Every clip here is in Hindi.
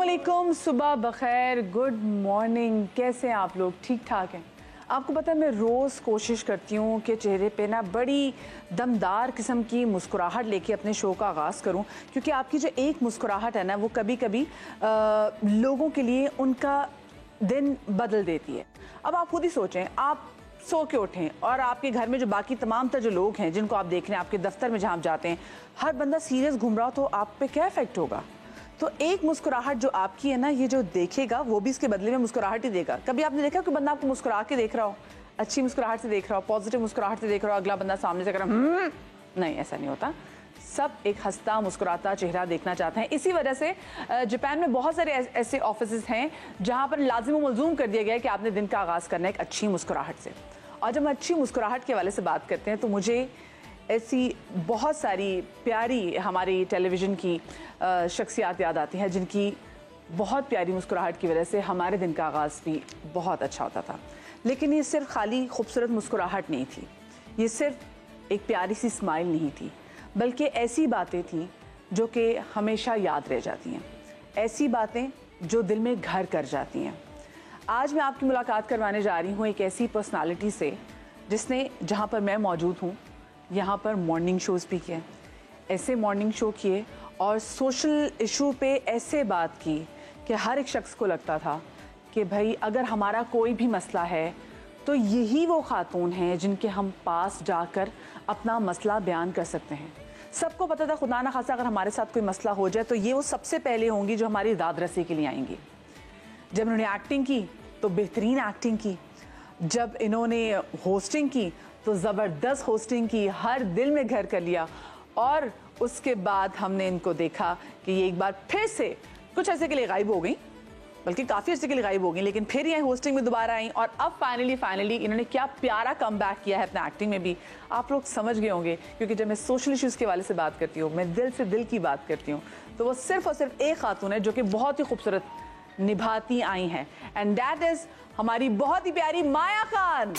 अस्सलामुअलैकुम, सुबह बखैर, गुड मॉर्निंग। कैसे हैं आप लोग? ठीक ठाक हैं? आपको पता है मैं रोज़ कोशिश करती हूँ कि चेहरे पे ना बड़ी दमदार किस्म की मुस्कुराहट लेके अपने शो का आगाज़ करूँ, क्योंकि आपकी जो एक मुस्कुराहट है ना वो कभी कभी लोगों के लिए उनका दिन बदल देती है। अब आप खुद ही सोचें, आप सो के उठें और आपके घर में जो बाकी तमाम तर जो लोग हैं जिनको आप देख रहे हैं, आपके दफ्तर में जहाँ आप जाते हैं, हर बंदा सीरियस घूम रहा हो तो आप पे क्या इफेक्ट होगा? तो एक मुस्कुराहट जो आपकी है ना, ये जो देखेगा वो भी इसके बदले में मुस्कुराहट ही देगा। कभी आपने देखा कि बंदा आपको मुस्कुरा के देख रहा हो, अच्छी मुस्कुराहट से देख रहा हो, पॉजिटिव मुस्कुराहट से देख रहा हो, अगला बंदा सामने से कर रहा नहीं, ऐसा नहीं होता। सब एक हंसता मुस्कुराता चेहरा देखना चाहते हैं। इसी वजह से जापान में बहुत सारे ऐसे ऑफिस हैं जहाँ पर लाजिम मलजूम कर दिया गया है कि आपने दिन का आगाज़ करना है एक अच्छी मुस्कुराहट से। और जब हम अच्छी मुस्कुराहट के हवाले से बात करते हैं तो मुझे ऐसी बहुत सारी प्यारी हमारी टेलीविज़न की शख्सियात याद आती हैं जिनकी बहुत प्यारी मुस्कुराहट की वजह से हमारे दिन का आगाज़ भी बहुत अच्छा होता था। लेकिन ये सिर्फ खाली खूबसूरत मुस्कुराहट नहीं थी, ये सिर्फ एक प्यारी सी स्माइल नहीं थी, बल्कि ऐसी बातें थीं जो कि हमेशा याद रह जाती हैं, ऐसी बातें जो दिल में घर कर जाती हैं। आज मैं आपकी मुलाकात करवाने जा रही हूँ एक ऐसी पर्सनालिटी से जिसने, जहाँ पर मैं मौजूद हूँ, यहाँ पर मॉर्निंग शोज़ भी किए, ऐसे मॉर्निंग शो किए और सोशल इशू पे ऐसे बात की कि हर एक शख्स को लगता था कि भाई अगर हमारा कोई भी मसला है तो यही वो खातून हैं जिनके हम पास जाकर अपना मसला बयान कर सकते हैं। सबको पता था खुदा ना खासा अगर हमारे साथ कोई मसला हो जाए तो ये वो सबसे पहले होंगी जो हमारी दाद रसी के लिए आएंगी। जब इन्होंने एक्टिंग की तो बेहतरीन एक्टिंग की, जब इन्होंने होस्टिंग की तो ज़बरदस्त होस्टिंग की, हर दिल में घर कर लिया। और उसके बाद हमने इनको देखा कि ये एक बार फिर से कुछ अर्से के लिए गायब हो गई, बल्कि काफ़ी अर्से के लिए गायब हो गई, लेकिन फिर ये होस्टिंग में दोबारा आई और अब फाइनली इन्होंने क्या प्यारा कमबैक किया है अपना एक्टिंग में भी। आप लोग समझ गए होंगे, क्योंकि जब मैं सोशल इश्यूज़ के वाले से बात करती हूँ, मैं दिल से दिल की बात करती हूँ, तो वो सिर्फ और सिर्फ एक खातून है जो कि बहुत ही खूबसूरत निभाती आई हैं, एंड दैट इज़ हमारी बहुत ही प्यारी माया खान।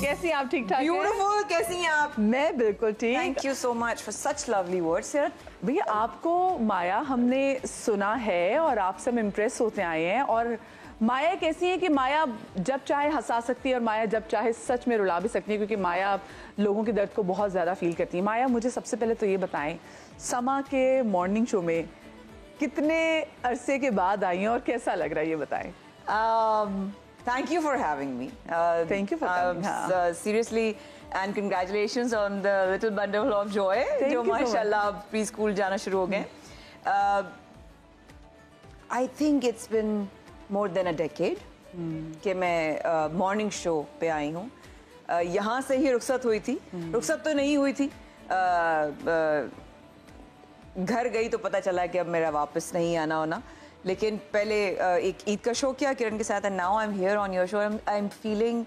कैसी हैं आप? ठीक ठाक? ब्यूटीफुल। कैसी हैं आप? मैं बिल्कुल ठीक। Thank you so much for such lovely words. भैया आपको माया हमने सुना है और आपसे हम इम्प्रेस होते आए हैं। और माया कैसी है कि माया जब चाहे हंसा सकती है और माया जब चाहे सच में रुला भी सकती है, क्योंकि माया लोगों के दर्द को बहुत ज़्यादा फील करती है। माया, मुझे सबसे पहले तो ये बताएं, समा के मॉर्निंग शो में कितने अरसे के बाद आई हैं और कैसा लग रहा है ये बताएं। Thank you for having me. Thank you for coming. Seriously, and congratulations on the little bundle of joy. जो माशाल्लाह अब प्री स्कूल जाना शुरू हो गए। I think it's been more than a decade कि मैं मॉर्निंग शो पे आई हूँ। यहाँ से ही रुखसत हुई थी, रुखसत तो नहीं हुई थी, घर गई तो पता चला कि अब मेरा वापस नहीं आना होना। लेकिन पहले एक ईद का शो किया किरण के साथ, and now I am here on your show. I am feeling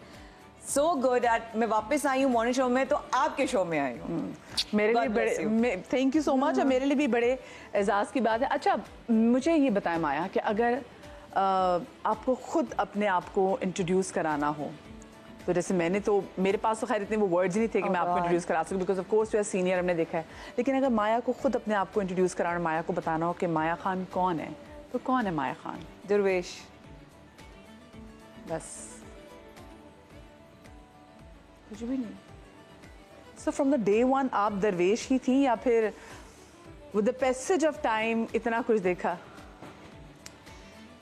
so good at मैं वापस आई हूँ मॉर्निंग शो में, तो आपके शो में आई हूँ। मेरे लिए बड़े थैंक यू सो मच, और मेरे लिए भी बड़े एजाज़ की बात है। अच्छा, मुझे ये बताएं माया कि अगर आपको खुद अपने आप को इंट्रोड्यूस कराना हो, तो जैसे मैंने तो, मेरे पास तो खैर इतने वो वर्ड्स ही नहीं थे कि मैं आपको इंट्रोड्यूस करा सकूं, because of course you are senior, हमने देखा है। लेकिन अगर माया को खुद अपने आप को इंट्रोड्यूस कराना, माया को बताना हो कि माया खान कौन है, तो कौन है माया खान? दरवेश। बस कुछ भी नहीं। So from the day one आप दरवेश ही थी या फिर with the passage of time इतना कुछ देखा?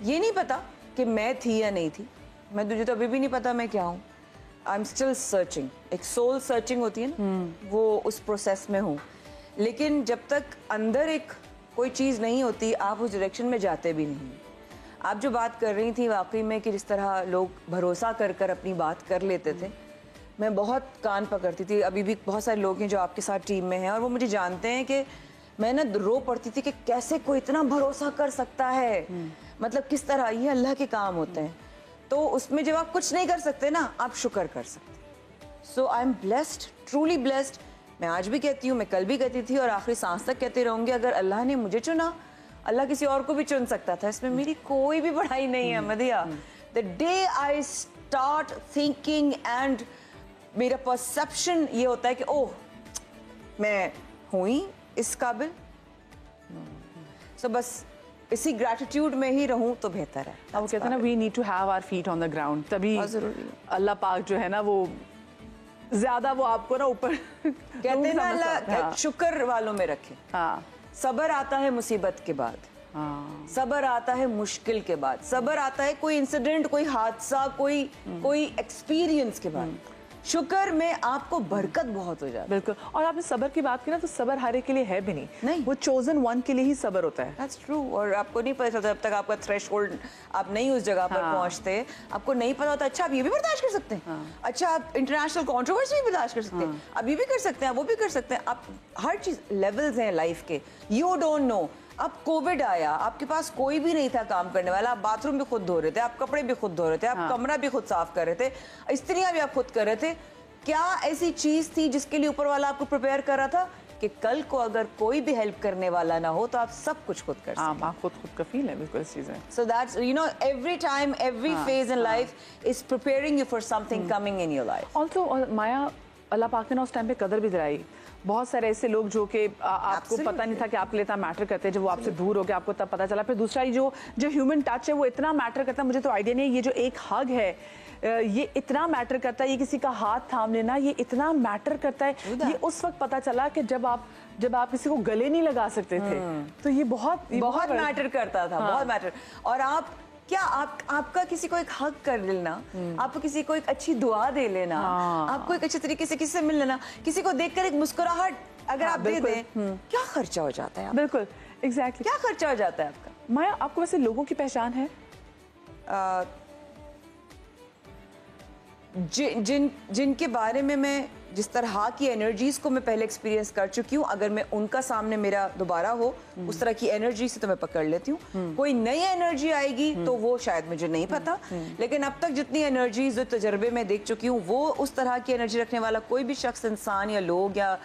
ये नहीं पता कि मैं थी या नहीं थी, मुझे तो अभी भी नहीं पता मैं क्या हूँ। I am still searching. एक सोल सर्चिंग होती है ना, वो उस प्रोसेस में हूँ। लेकिन जब तक अंदर एक कोई चीज़ नहीं होती, आप उस डायरेक्शन में जाते भी नहीं। आप जो बात कर रही थी वाकई में कि जिस तरह लोग भरोसा कर कर अपनी बात कर लेते थे, मैं बहुत कान पकड़ती थी। अभी भी बहुत सारे लोग हैं जो आपके साथ टीम में हैं और वो मुझे जानते हैं कि मैं ना रो पड़ती थी कि कैसे कोई इतना भरोसा कर सकता है, मतलब किस तरह ये अल्लाह के काम होते हैं। तो उसमें जब आप कुछ नहीं कर सकते ना, आप शुक्र कर सकते। So I am blessed, truly blessed. मैं आज भी कहती हूँ, मैं कल भी कहती थी और आखिरी सांस तक कहती रहूँगी, अगर अल्लाह ने मुझे चुना, अल्लाह किसी और को भी चुन सकता था। इसमें मेरी कोई भी बड़ाई नहीं है मदिया। The day I start thinking and मेरा परसेप्शन ये होता है कि ओह मैं हुई इस काबिल, सो बस इसी ग्रैटिट्यूड में ही रहूं तो बेहतर है। वो कहते हैं ना, we need to have our feet on the ground, तभी अल्लाह पाक जो है ना वो ज्यादा वो आपको ना ऊपर कहते हैं ना अल्लाह शुक्र वालों में रखे। हाँ, सब्र आता है मुसीबत के बाद, सब्र आता है मुश्किल के बाद, सब्र आता है कोई इंसिडेंट, कोई हादसा, कोई एक्सपीरियंस के बाद। शुक्र में आपको बरकत बहुत हो जाती है। बिल्कुल। और आपने सब्र की बात की ना, तो सब्र हर एक के लिए है भी नहीं, वो चोजन वन के लिए ही सब्र होता है। That's true। और आपको नहीं पता चलता जब तक आपका थ्रेशोल्ड, आप नहीं उस जगह पर पहुंचते, आपको नहीं पता होता अच्छा आप ये भी बर्दाश्त कर सकते हैं, अच्छा आप इंटरनेशनल कंट्रोवर्सी भी बर्दाश्त कर सकते हैं, आप ये भी कर सकते हैं, वो भी कर सकते हैं। आप हर चीज लेवल्स हैं लाइफ के, यू डोंट नो। अब कोविड आया, आपके पास कोई भी नहीं था काम करने वाला, आप बाथरूम भी खुद धो रहे थे, आप कपड़े भी खुद धो रहे थे, आप कमरा भी खुद साफ कर रहे थे, इस्त्रियां भी आप खुद कर रहे थे। क्या ऐसी चीज थी जिसके लिए ऊपर वाला आपको प्रिपेयर कर रहा था कि कल को अगर कोई भी हेल्प करने वाला ना हो तो आप सब कुछ खुद कर सकते हैं? आप खुद का फील है बिल्कुल इस चीज़ में। So that's, you know, every time, every phase in life is preparing you for something coming in your life. Also, माया, अल्लाह पाक ने ना उस टाइम पे कदर भी दिलाई। बहुत सारे ऐसे लोग जो कि आपको पता नहीं था कि आपके लिए इतना मैटर करते हैं, जब वो आपसे दूर हो गए आपको तब पता चला। फिर दूसरा जो ह्यूमन टच है वो इतना मैटर करता है, मुझे तो आइडिया नहीं है। ये जो एक हग है ये इतना मैटर करता है, ये किसी का हाथ थाम लेना ये इतना मैटर करता है। ये उस वक्त पता चला कि जब आप किसी को गले नहीं लगा सकते थे, तो ये बहुत मैटर करता था। बहुत मैटर। और आप क्या आपका किसी को एक हक कर लेना, आपको किसी को एक अच्छी दुआ दे लेना, आपको एक अच्छे तरीके से किसी से मिल लेना, किसी को देखकर एक मुस्कुराहट अगर आप दे दें, क्या खर्चा हो जाता है? बिल्कुल, एग्जैक्टली। क्या खर्चा हो जाता है आपका? माया, आपको वैसे लोगों की पहचान है? जिनके बारे में मैं जिस तरह की एनर्जीज को मैं पहले एक्सपीरियंस कर चुकी हूँ, अगर मैं उनका सामने मेरा दोबारा हो उस तरह की एनर्जी से तो मैं पकड़ लेती हूँ। कोई नई एनर्जी आएगी तो वो शायद मुझे नहीं पता, लेकिन अब तक जितनी एनर्जीज जो तजर्बे में देख चुकी हूँ, वो उस तरह की एनर्जी रखने वाला कोई भी शख्स, इंसान या लोग या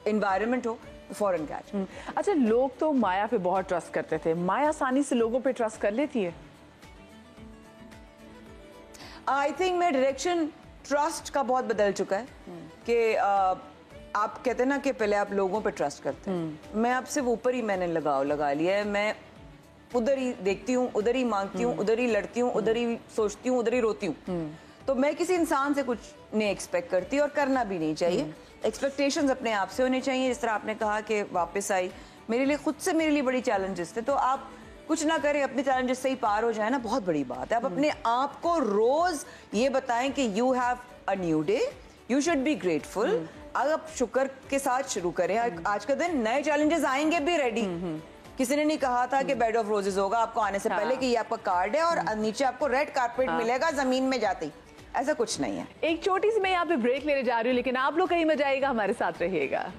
एनवायरनमेंट हो, फॉरेन कैच। अच्छा, लोग तो माया पे बहुत ट्रस्ट करते थे, माया आसानी से लोगों पे ट्रस्ट कर लेती है? आई थिंक मेरा डायरेक्शन ट्रस्ट का बहुत बदल चुका है कि आप कहते हैं ना कि पहले आप लोगों पे ट्रस्ट करते हैं, मैं अब सिर्फ ऊपर ही मैंने लगा लिया है। मैं उधर ही देखती हूँ, उधर ही मांगती हूँ, उधर ही लड़ती हूँ, उधर ही सोचती हूँ, उधर ही रोती हूँ। तो मैं किसी इंसान से कुछ नहीं एक्सपेक्ट करती और करना भी नहीं चाहिए। एक्सपेक्टेशंस अपने आप से होने चाहिए। जिस तरह आपने कहा कि वापस आई, मेरे लिए खुद से मेरे लिए बड़ी चैलेंजेस थे, तो आप कुछ ना करें, अपने चैलेंजेस से ही पार हो जाए ना, बहुत बड़ी बात है। आप अपने आप को रोज ये बताएं कि you have a new day, you should be grateful. अगर आप शुक्र के साथ शुरू करें, आज का दिन नए चैलेंजेस आएंगे भी रेडी। किसी ने नहीं कहा था कि बेड ऑफ रोजेस होगा आपको आने से पहले कि ये आपका कार्ड है और नीचे आपको रेड कारपेट मिलेगा जमीन में जाते ही, ऐसा कुछ नहीं है। एक छोटी सी मैं यहाँ पे ब्रेक लेने जा रही हूँ, लेकिन आप लोग कहीं मजा आएगा, हमारे साथ रहिएगा।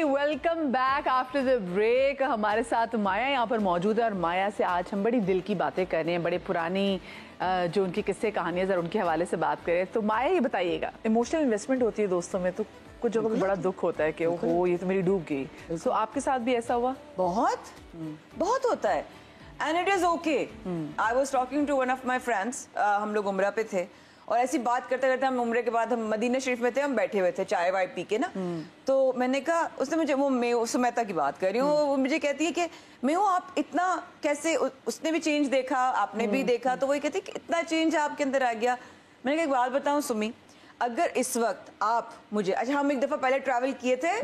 Welcome back after the break. हमारे साथ माया यहाँ पर मौजूद है और माया से आज हम बड़ी दिल की बातें कर रहे हैं, बड़े पुरानी जो उनकी किस्से कहानियां जरा उनके हवाले से बात करें। तो माया ये बताइएगा, इमोशनल इन्वेस्टमेंट होती है दोस्तों में, तो कुछ जगहों पे बड़ा दुख होता है कि ओहो ये तो मेरी डूब गई। तो आपके साथ भी ऐसा हुआ? बहुत होता है and it is okay. I was talking to one of my friends, हम लोग उम्रा पे थे और ऐसी बात करते करते हम उम्रे के बाद हम मदीना शरीफ में थे, हम बैठे हुए थे चाय वाय पी के ना। तो मैंने कहा, उसने मुझे, वो मैं सुमेता की बात कर रही हूँ, वो मुझे कहती है कि मैं हूँ आप इतना कैसे, उसने भी चेंज देखा, आपने भी देखा, तो वो कहती है कि इतना चेंज आपके अंदर आ गया। मैंने कहा एक बात बताऊँ सुमी, अगर इस वक्त आप मुझे, अच्छा हम एक दफा पहले ट्रैवल किए थे,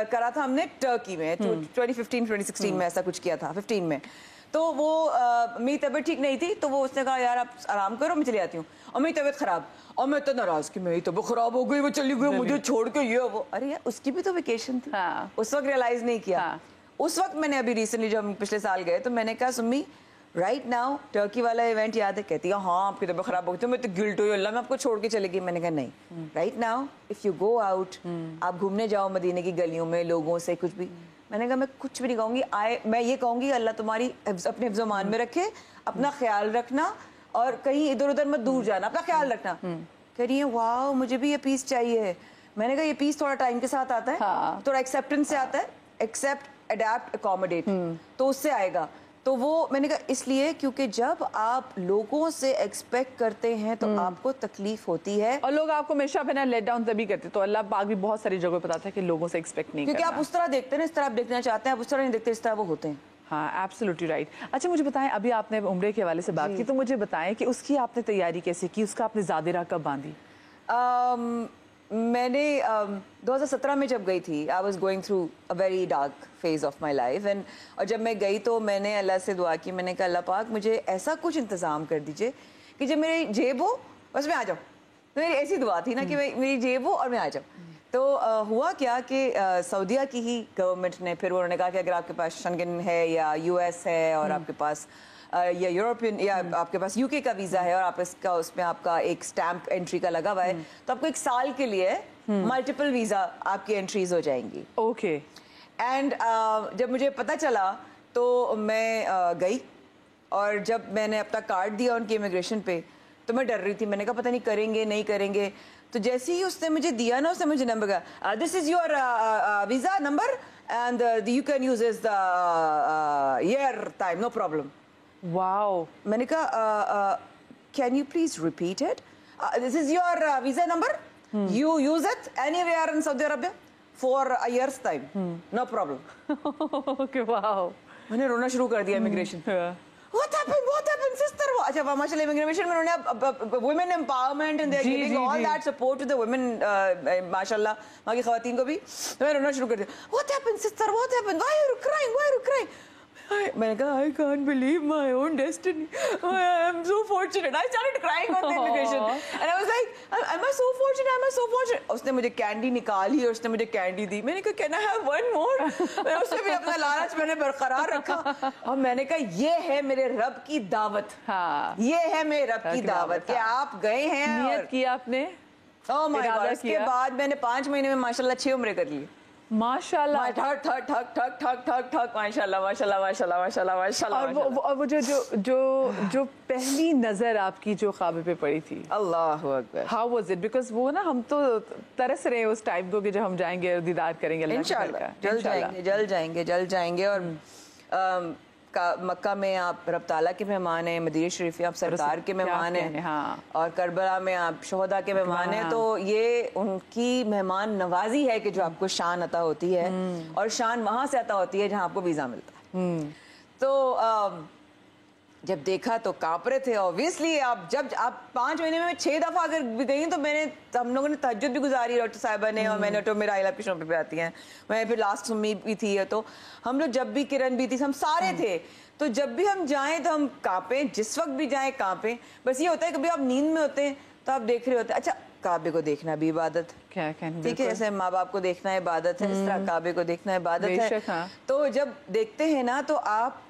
करा था हमने टर्की में 2015-2016 में ऐसा कुछ किया था, 15 में। तो वो मेरी तबीयत ठीक नहीं थी, तो वो उसने कहा यार आप आराम करो, मैं चली आती हूँ। और मेरी तबीयत खराब, और मैं तो नाराज कि मेरी तबीयत खराब हो गई, वो चली गई मुझे छोड़ के, ये वो। अरे यार उसकी भी तो वेकेशन थी। उस वक्त रियलाइज नहीं किया। उस वक्त मैंने अभी रिसेंटली जब हम पिछले साल गए, तो मैंने कहा सुम्मी राइट नाउ टर्की वाला इवेंट याद है? कहती है हाँ आपकी तबीयत खराब हो गई, तो मैं तो गिल्ट हुई, अल्लाह मैं आपको छोड़ के चली गई। मैंने कहा नहीं, right now if you go out, आप घूमने जाओ मदीने की गलियों में, लोगों से कुछ भी, मैंने कहा मैं कुछ भी नहीं कहूँगी, मैं ये कहूँगी अल्लाह तुम्हारी अपने हिफ्ज़-ओ-मान में रखे, अपना ख्याल रखना और कहीं इधर उधर मत दूर जाना, अपना ख्याल रखना। कह रही है वाह मुझे भी ये पीस चाहिए। मैंने कहा ये पीस थोड़ा टाइम के साथ आता है, थोड़ा एक्सेप्टेंस से आता है, एक्सेप्ट, अडेप्ट, अकोमोडेट, तो उससे आएगा। तो वो मैंने कहा इसलिए क्योंकि जब आप लोगों से एक्सपेक्ट करते हैं तो आपको तकलीफ होती है, और लोग आपको हमेशा अपना लेट डाउन तभी करते। तो अल्लाह पाक भी बहुत सारी जगह बताता है कि लोगों से एक्सपेक्ट नहीं क्योंकि करना। आप उस तरह देखते हैं ना, इस तरह आप देखना चाहते हैं, आप उस तरह नहीं देखते इस तरह वो होते हैं। हाँ, एब्सोल्युटली राइट। अच्छा मुझे बताएं, अभी आपने उम्रे के हवाले से बात की, तो मुझे बताएं कि उसकी आपने तैयारी कैसे की, उसका आपने ज़ादिरा कब बांधी? मैंने 2017 में जब गई थी, I was going through a very dark phase of my life and, और जब मैं गई तो मैंने अल्लाह से दुआ की, मैंने कहा अल्लाह पाक मुझे ऐसा कुछ इंतज़ाम कर दीजिए कि जब मेरी जेब हो बस मैं आ जाऊँ। तो मेरी ऐसी दुआ थी ना कि मेरी जेब हो और मैं आ जाऊँ। तो हुआ क्या कि सऊदीया की ही गवर्नमेंट ने फिर उन्होंने कहा कि अगर आपके पास शेंगन है या यूएस है और आपके पास या यूरोपियन या आपके पास यूके का वीजा है और आप इसका उसमें आपका एक स्टैंप एंट्री का लगा हुआ है, तो आपको 1 साल के लिए मल्टीपल वीजा आपकी एंट्रीज हो जाएंगी। ओके। एंड जब मुझे पता चला तो मैं गई, और जब मैंने अपना कार्ड दिया उनकी इमिग्रेशन पे तो मैं डर रही थी, मैंने कहा पता नहीं करेंगे नहीं करेंगे। तो जैसे ही उसने मुझे दिया ना, उसने मुझे नंबर कहा, this is your visa number and you can use is the year time, no problem. Wow. मैंने कहा can you please repeat it, this is your visa number, you use it anywhere in Saudi Arabia for a years time, no problem. Okay, wow. मैंने रोना शुरू कर दिया इमिग्रेशन। What happened, sister? अच्छा, माशाल्लाह इमिग्रेशन में उन्होंने women empowerment and they're giving all that support to the women, माशाल्लाह वहाँ की ख़वातीन को भी। तो मैंने रोना शुरू कर दिया। What happened, sister? What happened? Why are you crying? Why are you crying? मैंने कहा I can't believe my own destiny. I am so fortunate. I started crying on the immigration and I was like, am I so fortunate? Am I so fortunate? उसने मुझे कैंडी निकाली और उसने मुझे कैंडी दी। मैंने कहा Can I have one more? मैं उससे भी अपना लालच मैंने बरकरार रखा और मैंने कहा ये है मेरे रब की दावत। हाँ, ये है मेरे रब की दावत कि आप गए हैं। नियत किया आपने? ओह माय गॉड। उसके बाद मैंने 5 महीने में माशाल्लाह 6 उम्रे कर ली। माशाल्लाह। ठक ठक ठक ठक ठक ठक ठक माशाल्लाह माशाल्लाह माशाल्लाह माशाल्लाह माशाल्लाह। और वो जो पहली नजर आपकी जो ख्वाब पे पड़ी थी, अल्लाहु Akbar, how was it? Because वो ना हम तो तरस रहे हैं उस टाइम को कि जब हम जाएंगे और दीदार करेंगे अल्लाह के घर का। जल्द जाएंगे और मक्का में आप रब ताला के मेहमान हैं, मदीना शरीफ में आप सरकार के मेहमान हैं, हाँ। और करबला में आप शोहदा के मेहमान हैं। तो ये उनकी मेहमान नवाजी है कि जो आपको शान अता होती है, और शान वहाँ से अता होती है जहाँ आपको वीज़ा मिलता है। तो जब देखा तो काँप रहे थे ऑब्वियसली। जब आप 5 महीने में 6 दफ़ा अगर भी गई तो हम लोगों ने तहज्जुद भी गुजारी डॉक्टर साहिबा ने, और मैंने तो मेरा आइला की शो पे आती हैं, मैं फिर लास्ट सुम्मी भी थी, तो हम लोग जब भी किरण भी थी हम सारे थे। तो जब भी हम जाएं तो हम काँपें, जिस वक्त भी जाएं काँपें। बस ये होता है कभी आप नींद में होते हैं तो आप देख रहे होते हैं, अच्छा काबे को देखना भी इबादत, ठीक है, जैसे माँ बाप को देखना इबादत है, इस तरह काबे को देखना इबादत है। तो जब देखते हैं ना तो आप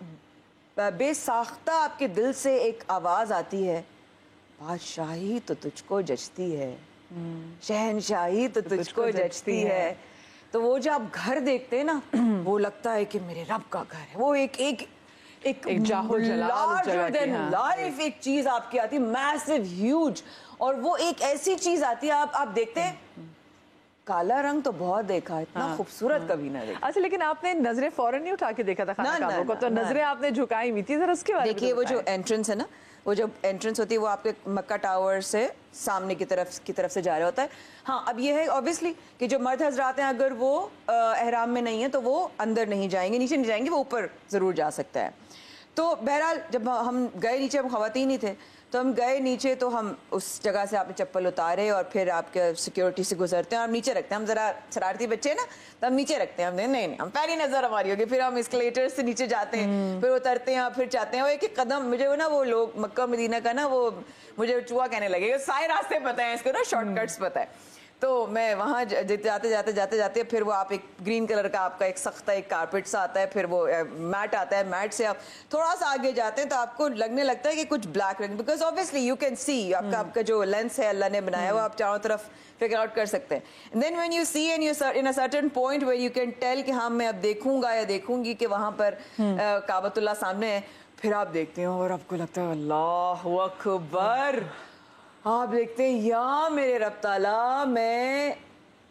बेसाख्ता आपके दिल से एक आवाज आती है, बादशाही तो तुझको जचती है, शहनशाही तो तुझको जचती है। तो वो जो आप घर देखते हैं ना वो लगता है कि मेरे रब का घर है। वो एक लार्जर देन लाइफ एक चीज आपकी आती है, मैसिव ह्यूज, और वो एक ऐसी चीज आती है आप देखते हैं। काला रंग तो बहुत देखा, इतना खूबसूरत कभी ना देखा। अच्छा, लेकिन आपने नजरें फौरन नहीं उठा के देखा था खाना काबा को, तो नजरें आपने झुकाई हुई थी। जरा उसके बारे में देखिए, वो जो एंट्रेंस है ना, वो जो एंट्रेंस होती है वो आपके मक्का टावर से सामने की तरफ से जा रहा होता है। हाँ, अब ये है ऑब्वियसली कि जो मर्द हजरात हैं अगर वो एहराम में नहीं है तो वो अंदर नहीं जाएंगे, नीचे नहीं जाएंगे, वो ऊपर जरूर जा सकता है। तो बहरहाल जब हम गए नीचे, हम खवातीन ही थे, तो हम गए नीचे, तो हम उस जगह से आपने चप्पल उतारे और फिर आपके सिक्योरिटी से गुजरते हैं और हम नीचे रखते हैं। हम जरा शरारती बच्चे हैं ना, तो हम नीचे रखते हैं। हमने नहीं हम पहली नजर हमारी होगी, फिर हम एस्केलेटर से नीचे जाते हैं, फिर उतरते हैं, फिर जाते हैं। वो एक कदम मुझे वो ना, वो लोग मक्का मदीना का ना, वो मुझे चूहा कहने लगेगा, सारे रास्ते पता है इसको ना, शॉर्टकट्स पता है। तो मैं वहाँ जाते जाते फिर वो आप एक ग्रीन कलर का आपका एक सख्ता एक कारपेट सा आता है, फिर वो मैट आता है, मैट से आप थोड़ा सा आगे जाते हैं तो आपको लगने लगता है कि कुछ ब्लैक रंग, because obviously you can see आपका जो लेंस है अल्लाह ने बनाया वो आप चारों तरफ फिगर आउट कर सकते हैं। And then when you see and you in a certain point where you can tell कि हाँ मैं अब देखूंगा या देखूंगी कि वहाँ पर काबतुल्लाह सामने है, फिर आप देखते हैं और आपको लगता है अल्लाहु अकबर। आप देखते हैं या मेरे रब ताला, मैं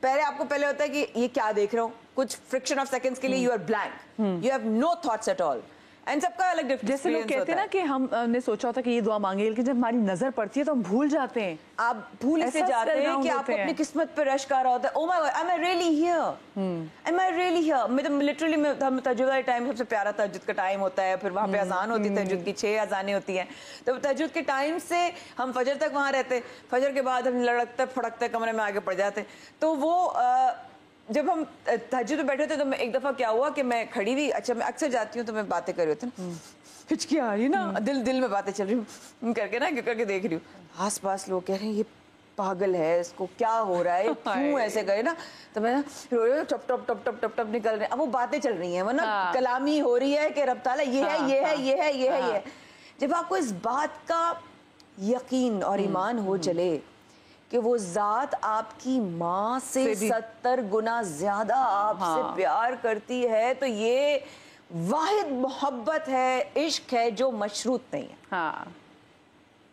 पहले आपको पहले होता है कि ये क्या देख रहा हूँ, कुछ फ्रिक्शन ऑफ सेकंड्स के लिए you are blank, you have no thoughts at all. And सबका अलग डिफरेंट। जैसे लोग कहते हैं ना कि हमने सोचा होता कि ये दुआ मांगे, लेकिन जब हमारी नजर पड़ती है तो हम भूल जाते हैं। आप भूल से जाते हैं कि आपको अपनी किस्मत पे रश कर रहा होता है। Oh my God, am I really here, am I really here. मैं लिटरली हम तहज्जुद का टाइम सबसे प्यारा तहज्जुद का टाइम होता है, फिर वहाँ पे अजान होती है, तहज्जुद की 6 अजानें होती हैं, तो तहज्जुद के टाइम से हम फजर तक वहाँ रहते, फजर के बाद हम लड़कते फड़कते कमरे में आगे पड़ जाते। तो वो जब हम तहज्जुद में बैठे थे तो मैं एक दफा क्या हुआ कि मैं खड़ी हुई, अच्छा मैं अक्सर जाती हूँ तो मैं बातें कर रही होती हूँ, हिचकी आ रही ना, दिल में बातें चल रही हूँ करके ना, करके देख रही हूँ, आस पास लोग कह रहे हैं ये पागल है, इसको क्या हो रहा है, क्यों ऐसे गए ना, तो मैं रो रही हूँ, टप टप टप टप टप टप निकल रहे हैं। अब वो बातें चल रही हैं, मतलब कलामी हो रही है कि रब ताला ये है, ये है, ये है, ये है, ये। जब आपको इस बात का यकीन और ईमान हो चले कि वो जात आपकी माँ से 70 गुना ज्यादा आपसे प्यार करती है, तो ये वाहिद मोहब्बत है, इश्क है जो मशरूत नहीं है। हाँ,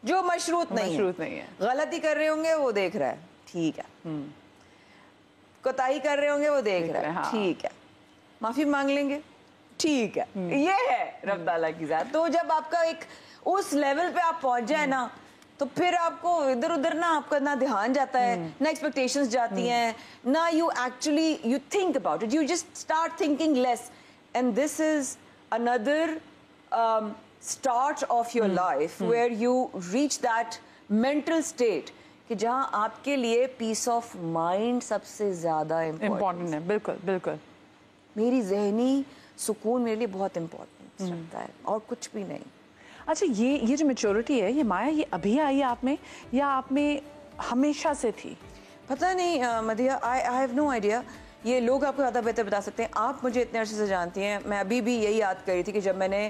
जो मशरूत नहीं है। गलती कर रहे होंगे वो देख रहा है, ठीक है, कोताही कर रहे होंगे वो देख रहा है, ठीक है, माफी मांग लेंगे, ठीक है। ये है रब ताला की जात। तो जब आपका एक उस लेवल पे आप पहुंच जाए ना, तो फिर आपको इधर उधर ना आपका ना ध्यान जाता है, ना एक्सपेक्टेशंस जाती हैं, ना you actually you think about it, you just start thinking less. And this is another start of your life where you reach that mental state कि जहाँ आपके लिए peace of mind सबसे ज्यादा important है। बिल्कुल बिल्कुल, मेरी जहनी सुकून मेरे लिए बहुत important रखता है और कुछ भी नहीं। अच्छा, ये जो मेच्योरिटी है, ये माया, ये अभी आई है आप में या आप में हमेशा से थी? पता नहीं मदिया, आई हैव नो आइडिया, ये लोग आपको ज़्यादा बेहतर बता सकते हैं। आप मुझे इतने अर्से से जानती हैं, मैं अभी भी यही याद कर रही थी कि जब मैंने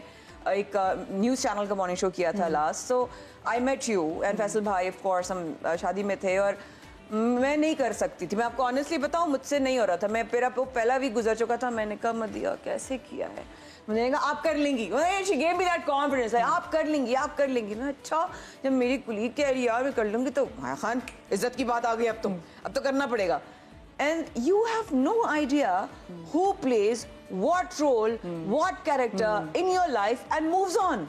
एक न्यूज़ चैनल का मॉर्निंग शो किया था last, so I met you and Faisal भाई, ऑफ कोर्स हम शादी में थे और मैं नहीं कर सकती थी, मैं आपको ऑनेस्टली बताऊं, मुझसे नहीं हो रहा था। मैं मेरा पहला वीक गुजर चुका था, मैंने कहा मदिया कैसे किया है, मैंने कहा आप कर लेंगी, she gave me that confidence, आप कर लेंगी, आप कर लेंगी। मैं अच्छा, जब मेरी कुलीग कह रही यार मैं कर लूंगी, तो खान इज्जत की बात आ गई, अब तो करना पड़ेगा। And you have no idea who plays what role, what character in your life and moves on.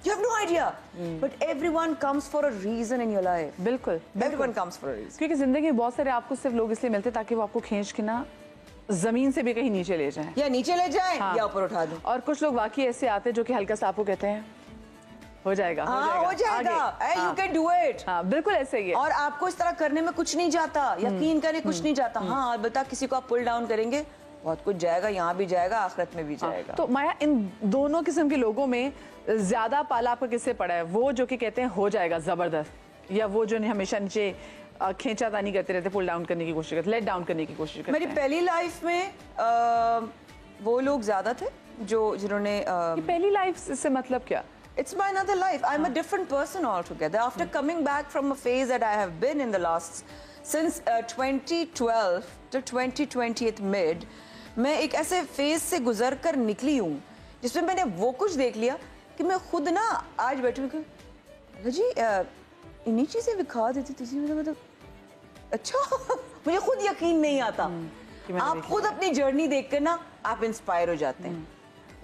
You have no idea. But everyone comes for a reason in your life. बिल्कुल, Everyone comes for a reason. क्योंकि जिंदगी में बहुत सारे आपको सिर्फ लोग इसलिए मिलते ताकि वो आपको खींच के ना जमीन से भी कहीं नीचे ले जाएं, या नीचे ले जाएं, या ऊपर उठा दें। और कुछ लोग वाकई ऐसे आते हैं जो कि हल्का सा आपको कहते हैं हो जाएगा, हो जाएगा, you can do it। हाँ, बिल्कुल ऐसे ही है। और आपको इस तरह करने में कुछ नहीं जाता, यकीन करें कुछ नहीं जाता। हाँ, अलबत्ता किसी को आप पुल डाउन करेंगे, बहुत कुछ जाएगा, यहाँ भी जाएगा, आखिरत में भी जाएगा। तो माया, इन दोनों किस्म के लोगों में ज्यादा पाला आपको किससे पड़ा है? वो जो कि कहते हैं हो जाएगा जबरदस्त, या वो जो हमेशा नीचे खींचातानी करते रहते, पुल डाउन करने की कोशिश करते, लेट डाउन करने की कोशिश करते? मेरी पहली लाइफ में वो लोग ज्यादा थे जिन्होंने पहली लाइफ से मतलब क्या? It's my another life. I'm a different person altogether. After coming back from a phase that I have been in the last, since 2012 to 2020 mid, मैं एक ऐसे फेज से गुजर कर निकली हूँ जिसमें मैंने वो कुछ देख लिया कि मैं खुद ना आज बैठी हूँ कि जी इन्हीं चीज़ें दिखा देती थी, मतलब अच्छा मुझे खुद यकीन नहीं आता। आप खुद अपनी जर्नी देखकर ना आप इंस्पायर हो जाते हैं।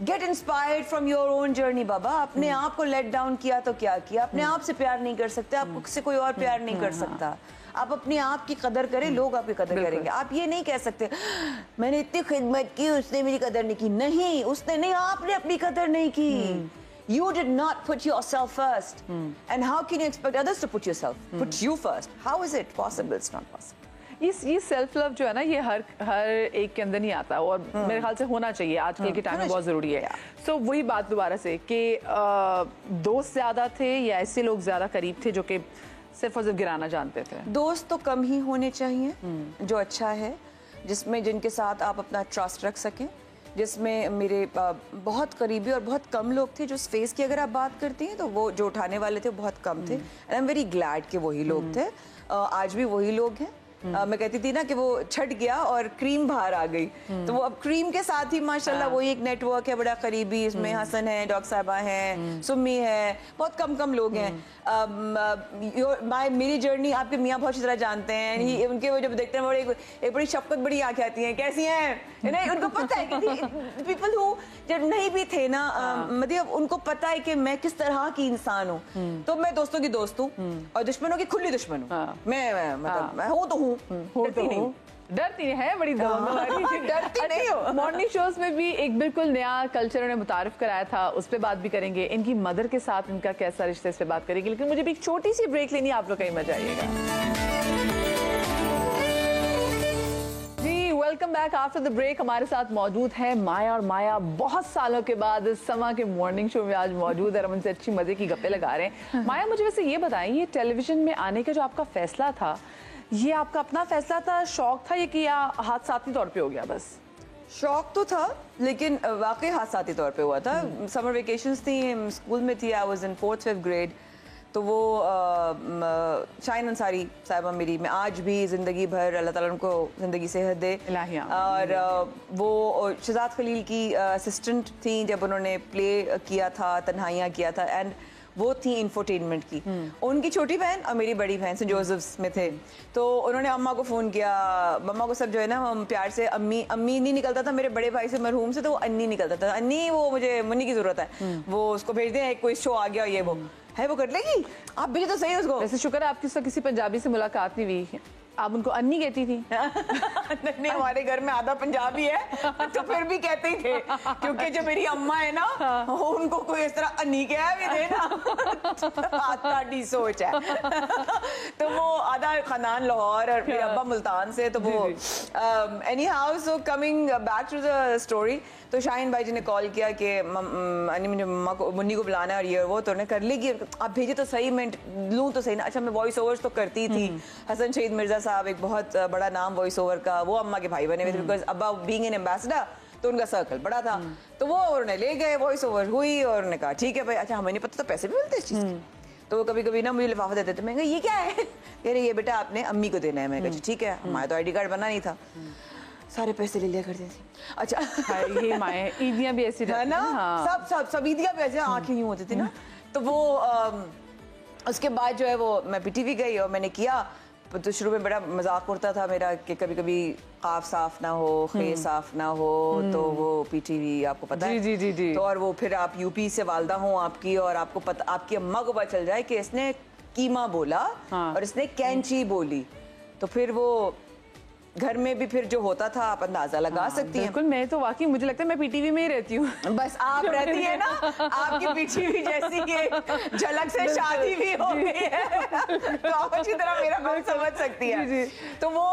Get inspired from your own journey बाबा। अपने आप को लेट डाउन किया तो क्या किया, अपने आप से प्यार नहीं कर सकते, आपको से कोई और प्यार नहीं कर सकता। आप अपने आप की कदर करें, लोग आपकी कदर करेंगे। आप ये नहीं कह सकते मैंने इतनी खिदमत की उसने मेरी कदर नहीं की। नहीं, उसने नहीं, आपने अपनी कदर नहीं की। You did not put yourself first, and how can you expect others to put you first? How is it possible? It's not possible. ये सेल्फ लव जो है ना, ये हर एक के अंदर नहीं आता, और मेरे ख्याल से होना चाहिए, आजकल के टाइम में बहुत जरूरी है। सो वही बात दोबारा से कि दोस्त ज्यादा थे या ऐसे लोग ज्यादा करीब थे जो कि सिर्फ और सिर्फ गिराना जानते थे? दोस्त तो कम ही होने चाहिए जो अच्छा है, जिनके साथ आप अपना ट्रस्ट रख सकें, जिसमें मेरे बहुत करीबी और बहुत कम लोग थे। जो स्पेस की अगर आप बात करती हैं तो वो जो उठाने वाले थे बहुत कम थे, and I am very glad कि वही लोग थे। आज भी वही लोग हैं। मैं कहती थी ना कि वो छट गया और क्रीम बाहर आ गई, तो वो अब क्रीम के साथ ही माशाल्लाह वही एक नेटवर्क है बड़ा करीबी, इसमें हसन है, डॉक्टर साहबा हैं, सुम्मी है, बहुत कम लोग हैं। मेरी जर्नी आपके मियाँ बहुत अच्छी तरह जानते हैं, उनके वो जब देखते हैं एक बड़ी शफकत बड़ी आंखें आती हैं, कैसी हैं नहीं, उनको पता है कि पीपल हु जब नहीं भी थे ना, मतलब उनको पता है कि मैं किस तरह की इंसान हूँ। तो मैं दोस्तों की दोस्त हूँ और दुश्मनों की खुली दुश्मन हूँ। मैं हूँ तो हूँ, डरती है बड़ी डरती नहीं हो। मॉर्निंग शोज में भी एक बिल्कुल नया कल्चर उन्हें मुतारिफ कराया था, उस पर बात भी करेंगे। इनकी मदर के साथ इनका कैसा रिश्ता, इस पे बात करेंगे, लेकिन मुझे भी एक छोटी सी ब्रेक लेनी है, आप लोग कहीं मत जाइएगा। Welcome back after the break. हमारे साथ मौजूद है माया, और माया बहुत सालों के बाद समा के मॉर्निंग शो में आज मौजूद है। हम उनसे अच्छी मजे की गप्पे लगा रहे हैं। माया, मुझे वैसे ये बताएं, ये टेलीविजन में आने का जो आपका फैसला था, ये आपका अपना फैसला था, शौक था, ये कि या हादसाती तौर पे हो गया? बस शौक तो था, लेकिन वाकई हादसाती तौर पे हुआ था। समर वेकेशंस थी, स्कूल में थी, I was in 4th-5th grade. तो वो शाहीन अंसारी साहिबा मेरी, मैं आज भी ज़िंदगी भर अल्लाह ताला उनको ज़िंदगी सेहत दे, और वो शहजाद खलील की असिस्टेंट थी जब उन्होंने प्ले किया था, तन्हाइयाँ किया था, एंड वो थी इंफोटेनमेंट की। उनकी छोटी बहन और मेरी बड़ी बहन सेंट जोसेफ्स में थे, तो उन्होंने अम्मा को फ़ोन किया। मम्मा को सब जो है ना, हम प्यार से अम्मी अम्मी नहीं निकलता था, मेरे बड़े भाई से मरहूम से तो वो अन्नी निकलता था। अन्नी, वो मुझे मुन्नी की ज़रूरत है, वो उसको भेज दें, कोई शो आ गया, ये वो है, वो कर लेगी, आप भेजे तो सही उसको। वैसे शुक्र है आपकी किसी पंजाबी से मुलाकात नहीं हुई, आप उनको अन्नी कहती थी? नहीं, हमारे घर में आधा पंजाबी है तो फिर भी कहते ही थे, क्योंकि जो मेरी अम्मा है ना, उनको कोई इस तरह अन्नी कह भी दे ना, आधी सोच है। तो वो आधा खानदान लाहौर और फिर अब्बा मुल्तान से, तो वो anyhow, so coming back to the story, तो शाहीन भाई जी ने कॉल किया कि अन्नी, मुझे मम्मा को, मुन्नी को बुलाना है, और ये वो, तो उन्होंने कर लेगी, आप भेजे तो सही, मैं लूँ तो सही ना। अच्छा, मैं वॉइस ओवर्स तो करती थी, हसन शहीद मिर्जा साहब एक बहुत बड़ा नाम वॉइस ओवर का, वो अम्मा के भाई बने हुए थे, बिकॉज अब्बा बीइंग एन एम्बेसडर, तो उनका सर्कल बड़ा था। तो वो उन्होंने ले गए, वॉइस ओवर हुई, और उन्होंने कहा ठीक है भाई। अच्छा, हमें नहीं पता था पैसे भी मिलते इस चीज़ के, तो वो कभी कभी ना मुझे लिफाफा देते थे, मैं कहा ये क्या है, कह रहे ये बेटा आपने अम्मी को देना है। मैं कहा ठीक है, हमारा तो ID कार्ड बना नहीं था, सारे पैसे ले लिया करते थे। अच्छा, ये माए ईदियाँ भी ऐसी है ना, सब ईदियाँ भी ऐसे आंखें यूं होती थी ना। तो वो उसके बाद जो है वो मैं PTV गई और मैंने किया। तो शुरू में बड़ा मजाक उड़ता था मेरा कि कभी कभी काफ साफ ना हो, खे साफ ना हो, तो वो PTV आपको पता है। जी। तो और वो फिर आप UP से वालदा हो आपकी, और आपको पता, आपकी अम्मा को पता चल जाए कि इसने कीमा बोला और इसने कैंची बोली, तो फिर वो घर में भी फिर जो होता था आप अंदाजा लगा सकती हैं। बिल्कुल, मैं तो वाकई मुझे लगता है मैं PTV में ही रहती हूँ। बस आप रहती है ना, आपकी PTV जैसी कि झलक से शादी भी हो गई है, तो आप अच्छी तरह मेरा बात समझ सकती है। तो वो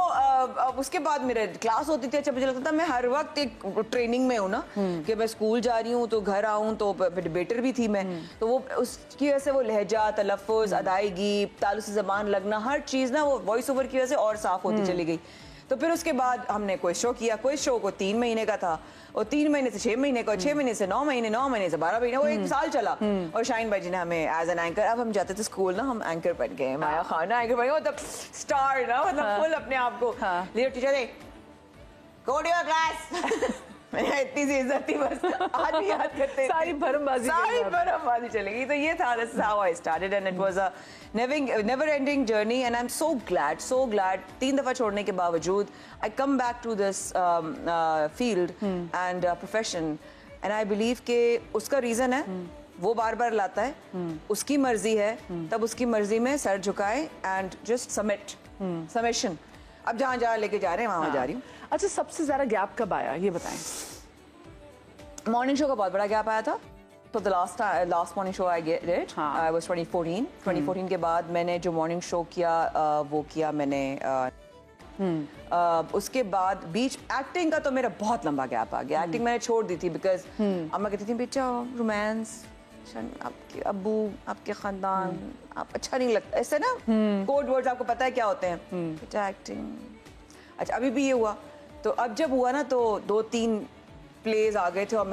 उसके बाद मेरे क्लास होती थी। अच्छा, मुझे लगता था मैं हर वक्त एक ट्रेनिंग में हूँ ना, कि मैं स्कूल जा रही हूँ तो घर आऊँ, तो डिबेटर भी थी मैं, तो वो उसकी वजह से वो लहजा, तलफ़ुज़, अदायगी, तालु से ज़बान लगना, हर चीज़ ना वो वॉइस ओवर की वजह से और साफ होती चली गई। तो फिर उसके बाद हमने कोई शो किया, कोई शो को 3 महीने का था, और 3 महीने से 6 महीने का, 6 महीने से 9 महीने, 9 महीने से 12 महीने, वो 1 साल चला। और शाहीन भाई जी ने हमें एज एन एंकर, अब हम जाते थे स्कूल ना, हम एंकर बन गए, माया खाना एंकर बन गए, मतलब स्टार ना, मतलब फुल अपने आप को leader teacher, go to your class. इतनी सी इज्जत थी, बस आज भी याद करते, सारी भरमबाजी चलेगी। तो ये था, this is how I started, and it was a never ending journey, and I'm so glad 3 दफा छोड़ने के बावजूद I come back to this field and profession, and I believe कि उसका रीजन है, वो बार बार लाता है, उसकी मर्जी है, तब उसकी मर्जी में सर झुकाए एंड जस्ट सबमिशन। अब जहाँ जहाँ लेके जा रहे हैं वहाँ जा रही हूँ। अच्छा, सबसे ज्यादा गैप कब आया ये बताएं? मॉर्निंग शो का बहुत बड़ा गैप आया था। तो the last morning show I did I was 2014 के बाद मैंने जो मॉर्निंग शो किया वो किया मैंने। उसके बाद बीच एक्टिंग का तो मेरा बहुत लंबा गैप आ गया। एक्टिंग मैंने छोड़ दी थी बिकॉज अम्मा कहती थी बेटा रोमांस, आपके अब्बू, आपके खानदान, आप अच्छा नहीं लगता, ऐसे ना कोड वर्ड्स आपको पता है क्या होते हैं, बेटा एक्टिंग। अच्छा, अभी भी ये हुआ। तो अब जब हुआ ना तो 2-3 प्लेज आ गए थे और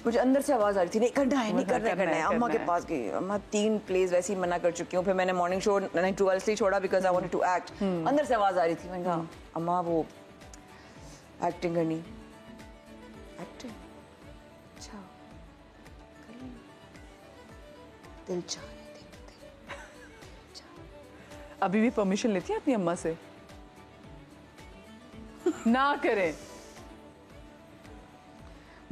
मुझे अंदर से आवाज आ रही थी नहीं करना है, नहीं करना है। अम्मा के पास गई, अम्मा 3 प्लेज वैसे ही मना कर चुकी हूँ। फिर मैंने मॉर्निंग शो 9 to 12 छोड़ा because I wanted to act. अंदर से आवाज आ रही थी, मैंने कहा अम्मा वो एक्टिंग करनी। एक्टिंग अच्छा दिल चाह रहे थे। अभी भी परमिशन लेती है अपनी अम्मा से? ना करें,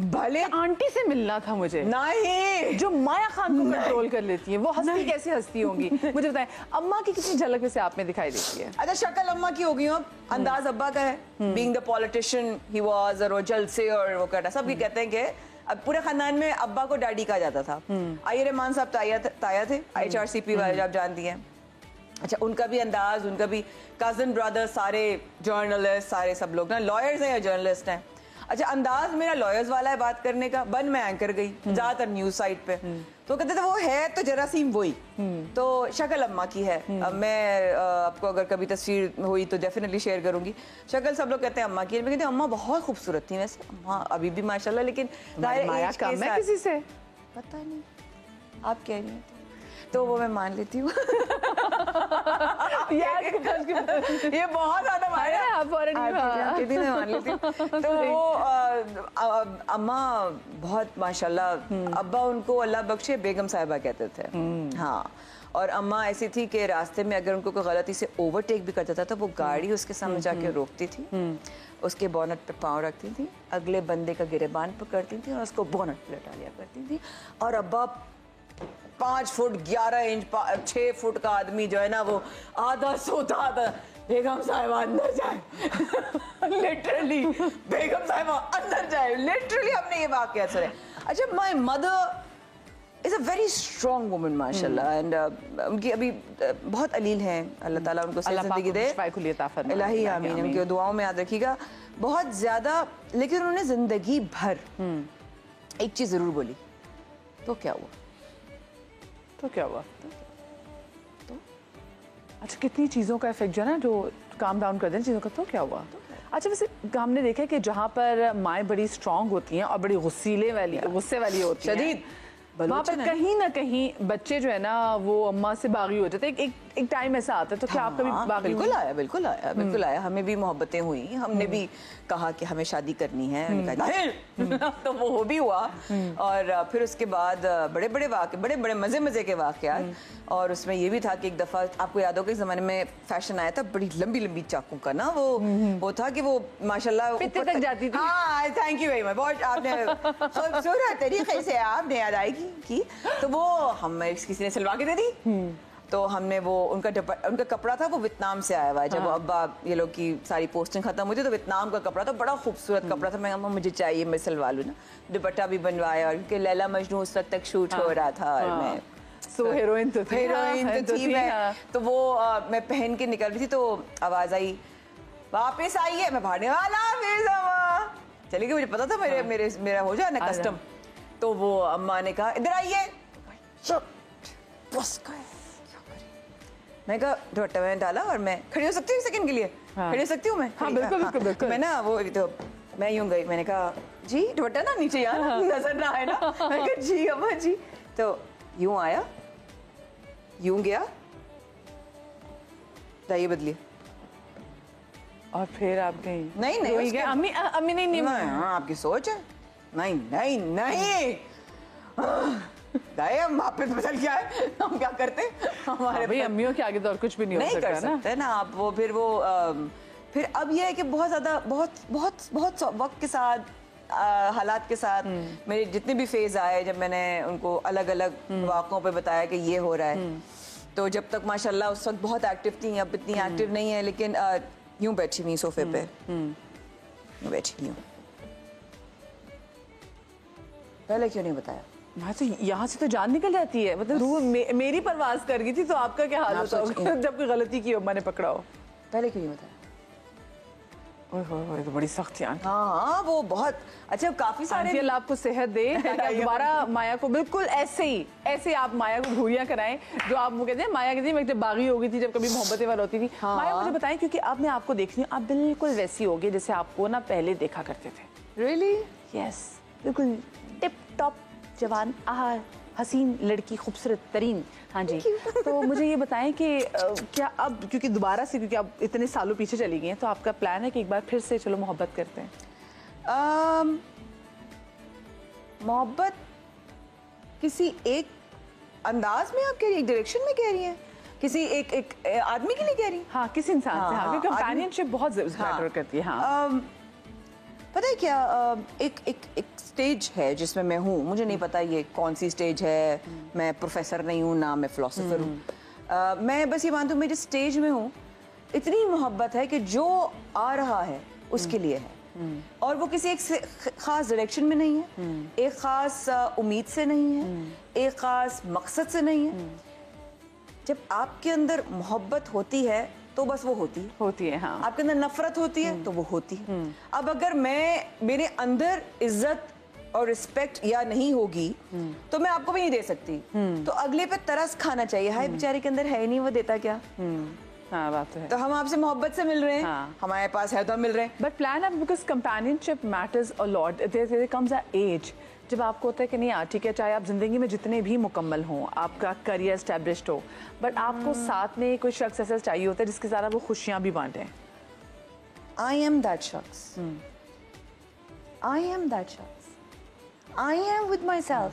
भले आंटी से मिलना था मुझे। नहीं, जो माया खान को कंट्रोल कर लेती है वो हंसती कैसे हंसती होंगी मुझे बताएं। अम्मा की कितनी झलक वैसे आप में दिखाई देती है? अच्छा शक्ल अम्मा की हो गई, अब अंदाज अब्बा का है। Being the politician he was, और वो जलसे और वो करना सब ये कहते हैं कि अब पूरे खानदान में अब्बा को डैडी कहा जाता था। आइए रहमान साहब ताया थे, IHRCP वाले आप जानती हैं। अच्छा उनका भी अंदाज, उनका भी कजन ब्रदर, सारे जर्नलिस्ट, सारे सब लोग ना लॉयर्स हैं या जर्नलिस्ट हैं। अच्छा अंदाज मेरा लॉयर्स वाला है बात करने का। बन मैं एंकर गई ज्यादातर न्यूज साइट पे, तो कहते थे वो है तो जरासीम वही। तो शक्ल अम्मा की है। अब मैं आपको अगर कभी तस्वीर हुई तो डेफिनेटली शेयर करूंगी। शक्ल सब लोग कहते हैं अम्मा की है, मैं कहती हूँ अम्मा बहुत खूबसूरत थी वैसे, अम्मा अभी भी माशाल्लाह, लेकिन माया कम है किसी से? पता नहीं, आप कह रही हैं तो वो मैं मान लेती हूँ। यार ये बहुत ज्यादा माया आप मैं मान लेती हूँ। तो वो अम्मा बहुत माशाल्लाह, अब्बा उनको अल्लाह बख्शे बेगम साहिबा कहते थे। हाँ, और अम्मा ऐसी थी कि रास्ते में अगर उनको कोई गलती से ओवरटेक भी करता था तो वो गाड़ी उसके सामने जाके रोकती थी, उसके बोनट पे पाँव रखती थी, अगले बंदे का गिरेबान पकड़ती थी और उसको बोनट पे लटा लिया करती थी। और अब्बा 5 फुट 11 इंच 6 फुट का आदमी जो है ना, वो आधा सोता था, बेगम साहिबा अंदर जाए। लिटरली बेगम साहिबा अंदर जाए, लिटरली हमने ये वाकया सुना। अच्छा my mother is a very strong woman माशाल्लाह, एंड उनकी अभी बहुत अलील हैं, अल्लाह ताला उनको सही जिंदगी दे, इलाही आमीन, उनकी दुआओं में याद रखिएगा बहुत ज्यादा। लेकिन उन्होंने जिंदगी भर एक चीज जरूर बोली, तो क्या हुआ? तो क्या हुआ? तो अच्छा कितनी चीज़ों का इफेक्ट जो है ना, जो काम डाउन कर दें चीज़ों का, तो क्या हुआ? अच्छा वैसे हमने देखा है कि जहाँ पर माएँ बड़ी स्ट्रांग होती हैं और बड़ी गुस्से वाली होती हैं, वहाँ पर कहीं ना कहीं बच्चे जो है ना वो अम्मा से बागी हो जाते हैं। एक टाइम ऐसा आता है, तो क्या आप कभी बागी? बिल्कुल आया, हमें भी मोहब्बतें हुई, हमने भी कहा कि हमें शादी करनी है, तो वो भी हुआ। और फिर उसके बाद बड़े बड़े मजे के वाकयात। और उसमें ये भी था कि एक दफा आपको याद होगा, इस जमाने में फैशन आया था बड़ी लंबी चाकू का ना, वो था कि वो माशाल्लाह ऊपर तक जाती थी। हाँ थैंक यू वेरी मच, बहुत आपने खूबसूरत तरीके से आपने अदाई की। तो वो हमें किसी ने सिलवा के दे दी। तो हमने वो उनका कपड़ा था, वो वियतनाम से आया हुआ है। जब वो अब्बा ये लोग की सारी पोस्टिंग खत्म हुई थी तो वियतनाम का कपड़ा था, बड़ा खूबसूरत कपड़ा था। मैं अम्मा मुझे चाहिए, मैं सिलवा लूँ ना। दुपट्टा भी बनवाया, और क्योंकि लैला मजनू उस वक्त तक शूट हो रहा था, और मैं हीरोइन तो थी मैं। तो वो मैं पहन के निकल रही थी तो आवाज आई वापस आई है, मैं भागने वाला चली गई। मुझे पता था मेरा हो जाए ना कस्टम। तो वो अम्मा ने कहा इधर आइए, मैं कहा दुपट्टा मैंने डाला और मैं खड़ी हो सकती हूँ सेकंड के लिए? खड़ी हो सकती हूँ मैं? हाँ बिल्कुल। मैं ना वो तो मैं यूं गई, मैंने कहा जी दुपट्टा ना नीचे यार नजर ना आए ना। मैं कहा जी अम्मा जी। तो यूं आया, यूं गया, ये बदलिए, और फिर आप गई? नहीं अम्मी नहीं आपकी सोच है। नहीं गए हम वापस, बदल क्या है, हम क्या करते हमारे भाई अम्मियों के आगे तो और कुछ भी नहीं हो सकता ना आप। वो फिर अब ये है कि बहुत ज्यादा बहुत वक्त के साथ हालात के साथ मेरे जितने भी फेज आए, जब मैंने उनको अलग अलग वाक़ों पे बताया कि ये हो रहा है, तो जब तक माशाल्लाह उस वक्त बहुत एक्टिव थी, अब इतनी एक्टिव नहीं है, लेकिन यूं बैठी हुई सोफे पे बैठी हूँ। पहले क्यों नहीं बताया? मैं तो यहाँ से तो जान निकल जाती है, मतलब मेरी परवाज कर गई थी, तो आपका क्या हाल होता होगा जब कोई गलती की हो, मैंने पकड़ा हो? पहले क्यों नहीं बताया? ओह तो बड़ी सख्त यार। हाँ वो बहुत अच्छा, काफी सारे अल्लाह आपको सेहत दे ताकि दोबारा माया को बिल्कुल ऐसे आप माया को घूरियां कराएं, जो आप वो कहते हैं माया कहती है मैं जब बागी हो गई थी, जब कभी मोहब्बतें वाली होती थी। माया मुझे बताएं, क्योंकि अब मैं आपको देख रही हूँ, आप बिल्कुल वैसी हो गई जैसे आपको ना पहले देखा करते थे। रियली? यस, बिल्कुल टिप टॉप जवान, हसीन लड़की, खूबसूरत तरीन। हाँ जी। तो मुझे ये बताएं कि क्या अब, क्योंकि दोबारा से, क्योंकि अब इतने सालों पीछे चली गई हैं, तो आपका प्लान है कि एक बार फिर से चलो मोहब्बत करते हैं? मोहब्बत किसी एक अंदाज में आप कह रही हैं, एक डायरेक्शन में कह रही हैं, किसी एक आदमी के लिए कह रही हैं? हाँ, किसी इंसान से। हाँ, क्योंकि कंपेनियनशिप बहुत मैटर करती है। हाँ, पता है क्या, एक स्टेज है जिसमें मैं हूँ, मुझे नहीं पता ये कौन सी स्टेज है, मैं प्रोफेसर नहीं हूँ ना मैं फिलोसोफर हूँ, मैं बस ये मानती हूँ मैं जिस स्टेज में हूँ इतनी मोहब्बत है कि जो आ रहा है उसके लिए है, और वो किसी एक खास डायरेक्शन में नहीं है, एक खास उम्मीद से नहीं है, एक खास मकसद से नहीं है। जब आपके अंदर मोहब्बत होती है तो बस वो होती है। हाँ। आपके अंदर नफरत होती है तो वो होती है। अब अगर मेरे अंदर इज्जत और रिस्पेक्ट या नहीं होगी तो मैं आपको भी नहीं दे सकती, तो अगले पे तरस खाना चाहिए, हाय बेचारे के अंदर है नहीं, वो देता क्या। हाँ, बात तो है। तो हम आपसे मोहब्बत से मिल रहे हैं। हाँ। हमारे पास है तो हम मिल रहे हैं। बट प्लान है, because companionship matters a lot. There comes a age जब आपको होता है कि नहीं यार ठीक है, चाहे आप जिंदगी में जितने भी मुकम्मल हों, आपका करियर एस्टेब्लिश्ड हो, बट आपको साथ में कोई शख्स ऐसा चाहिए होता है जिसके साथ आप वो खुशियां भी बांटें। आई एम दैट शख्स, आई एम दैट शख्स, I am with my self,